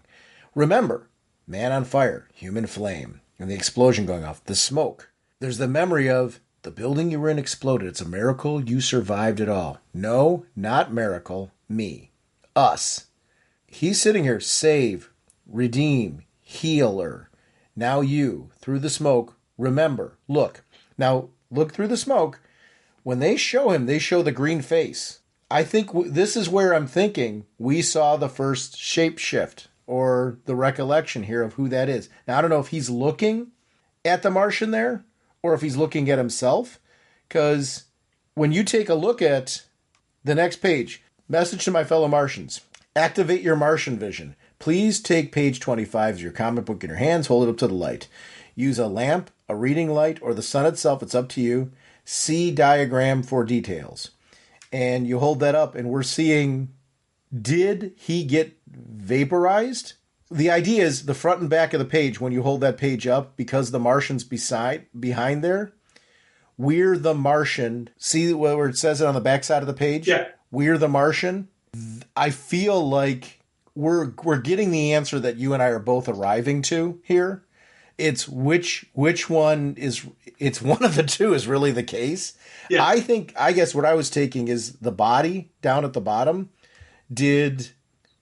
Remember, man on fire, human flame, and the explosion going off, the smoke. There's the memory of the building you were in exploded. It's a miracle you survived it all. No, not miracle, me, us. He's sitting here, save, redeem, healer. Now you, through the smoke, remember, look. Now, look through the smoke. When they show him, they show the green face. I think this is where I'm thinking we saw the first shape shift or the recollection here of who that is. Now, I don't know if he's looking at the Martian there or if he's looking at himself. Because when you take a look at the next page, message to my fellow Martians, activate your Martian vision. Please take page 25 of your comic book in your hands, hold it up to the light. Use a lamp, a reading light, or the sun itself, it's up to you. See diagram for details. And you hold that up, and we're seeing, did he get vaporized? The idea is the front and back of the page, when you hold that page up, because the Martian's behind there, we're the Martian. See where it says it on the back side of the page? Yeah. We're the Martian. I feel like we're getting the answer that you and I are both arriving to here. It's which one is, it's one of the two is really the case. Yeah. I guess what I was taking is the body down at the bottom. Did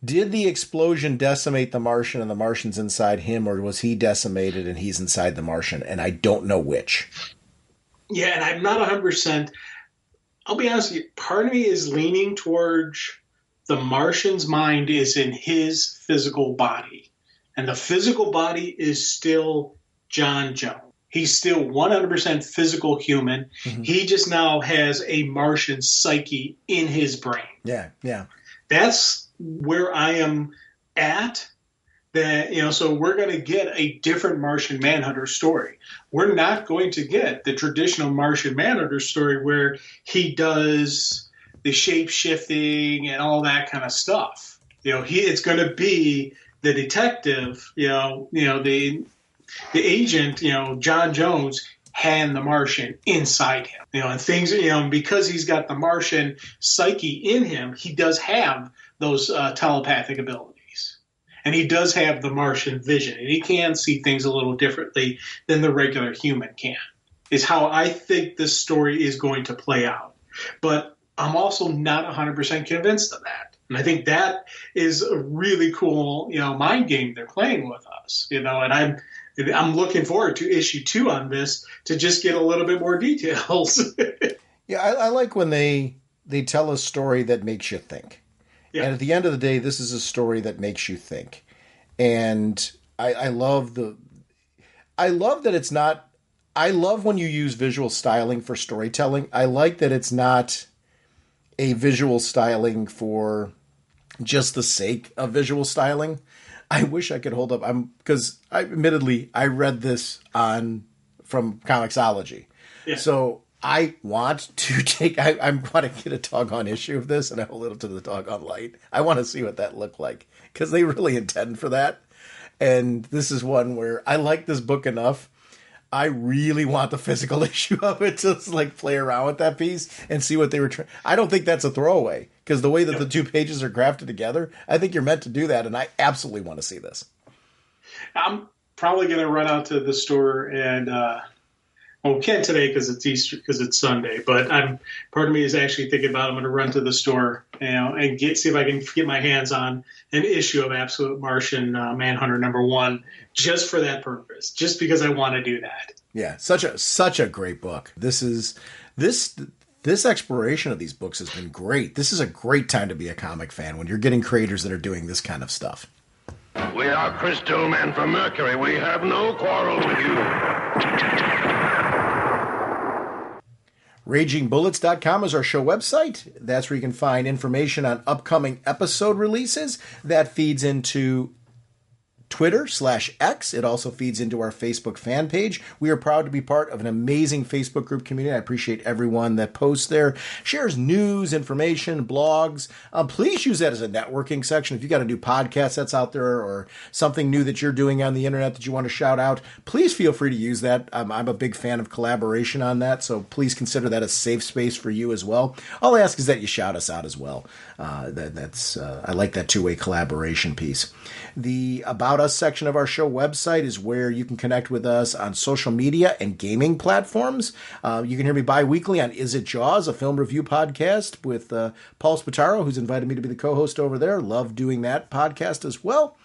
the explosion decimate the Martian and the Martian's inside him, or was he decimated and he's inside the Martian? And I don't know which. Yeah, and I'm not 100%. I'll be honest with you, part of me is leaning towards the Martian's mind is in his physical body. And the physical body is still John Jones. He's still 100% physical human. Mm-hmm. He just now has a Martian psyche in his brain. Yeah. That's where I am at. So we're going to get a different Martian Manhunter story. We're not going to get the traditional Martian Manhunter story where he does the shape-shifting and all that kind of stuff. It's going to be the detective, the agent, John Jones, and the Martian inside him. And things, because he's got the Martian psyche in him, he does have those telepathic abilities. And he does have the Martian vision. And he can see things a little differently than the regular human can, is how I think this story is going to play out. But I'm also not 100% convinced of that. And I think that is a really cool, mind game they're playing with us, and I'm looking forward to issue 2 on this to just get a little bit more details. Yeah, I like when they tell a story that makes you think. Yeah. And at the end of the day, this is a story that makes you think. And I love that it's not, I love when you use visual styling for storytelling. I like that it's not a visual styling for just the sake of visual styling. I wish I could hold up. Because I read this from Comixology. Yeah. So I want to I want to get a doggone issue of this and hold it up to the doggone light. I want to see what that looked like because they really intend for that. And this is one where I like this book enough. I really want the physical issue of it to play around with that piece and see what they were trying. I don't think that's a throwaway because the way that the 2 pages are grafted together, I think you're meant to do that. And I absolutely want to see this. I'm probably going to run out to the store and, we can't today because it's Easter, because it's Sunday, but part of me is actually thinking about I'm going to run to the store, and see if I can get my hands on an issue of Absolute Martian Manhunter #1 just for that purpose, just because I want to do that. Yeah, such a great book. This exploration of these books has been great. This is a great time to be a comic fan when you're getting creators that are doing this kind of stuff. We are Crystal Men from Mercury. We have no quarrel with you. RagingBullets.com is our show website. That's where you can find information on upcoming episode releases. That feeds into Twitter/X. It also feeds into our Facebook fan page. We are proud to be part of an amazing Facebook group community. I appreciate everyone that posts there, shares news, information, blogs. Please use that as a networking section. If you got a new podcast that's out there or something new that you're doing on the internet that you want to shout out, please feel free to use that. I'm a big fan of collaboration on that, so please consider that a safe space for you as well. All I ask is that you shout us out as well. I like that two-way collaboration piece. The About Us section of our show website is where you can connect with us on social media and gaming platforms. You can hear me bi-weekly on Is It Jaws, a film review podcast with Paul Spataro, who's invited me to be the co-host over there. Love doing that podcast as well.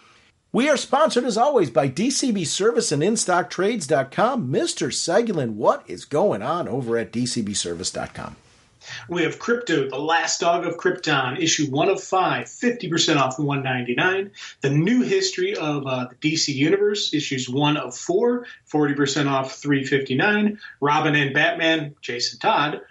We are sponsored, as always, by DCB Service and InStockTrades.com. Mr. Segulin, what is going on over at DCBService.com? We have Crypto, The Last Dog of Krypton, issue 1 of 5, 50% off $199. The New History of the DC Universe, issues 1 of 4, 40% off $359. Robin and Batman, Jason Todd,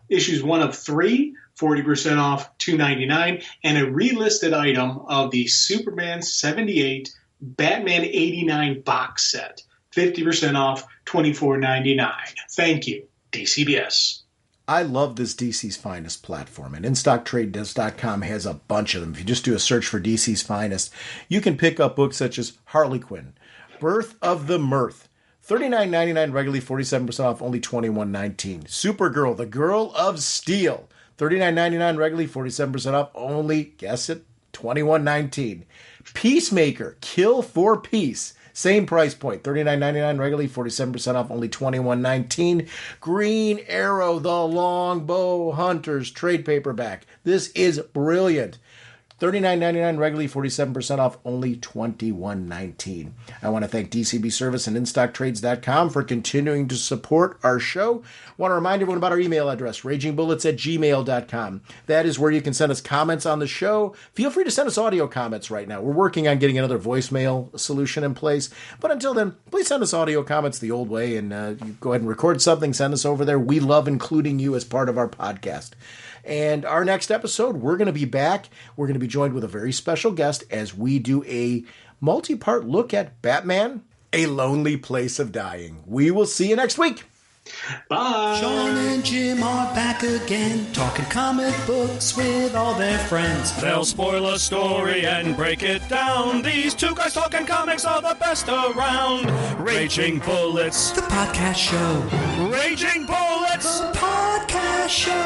issues 1 of 3, 40% off $299. And a relisted item of the Superman 78, Batman 89 box set, 50% off $24.99. Thank you, DCBS. I love this DC's Finest platform, and InStockTrades.com has a bunch of them. If you just do a search for DC's Finest, you can pick up books such as Harley Quinn, Birth of the Mirth, $39.99 regularly, 47% off, only $21.19. Supergirl, The Girl of Steel, $39.99 regularly, 47% off, only, guess it, $21.19. Peacemaker, Kill for Peace, same price point, $39.99 regularly, 47% off, only $21.19. Green Arrow, The Longbow Hunters trade paperback. This is brilliant. $39.99 regularly, 47% off, only $21.19. I want to thank DCB Service and InStockTrades.com for continuing to support our show. I want to remind everyone about our email address, ragingbullets@gmail.com. That is where you can send us comments on the show. Feel free to send us audio comments right now. We're working on getting another voicemail solution in place. But until then, please send us audio comments the old way, and you go ahead and record something, send us over there. We love including you as part of our podcast. And our next episode, we're going to be back. We're going to be joined with a very special guest as we do a multi-part look at Batman, A Lonely Place of Dying. We will see you next week. Bye. Sean and Jim are back again, talking comic books with all their friends. They'll spoil a story and break it down. These two guys talking comics are the best around. Raging Bullets, the podcast show. Raging Bullets, the podcast show.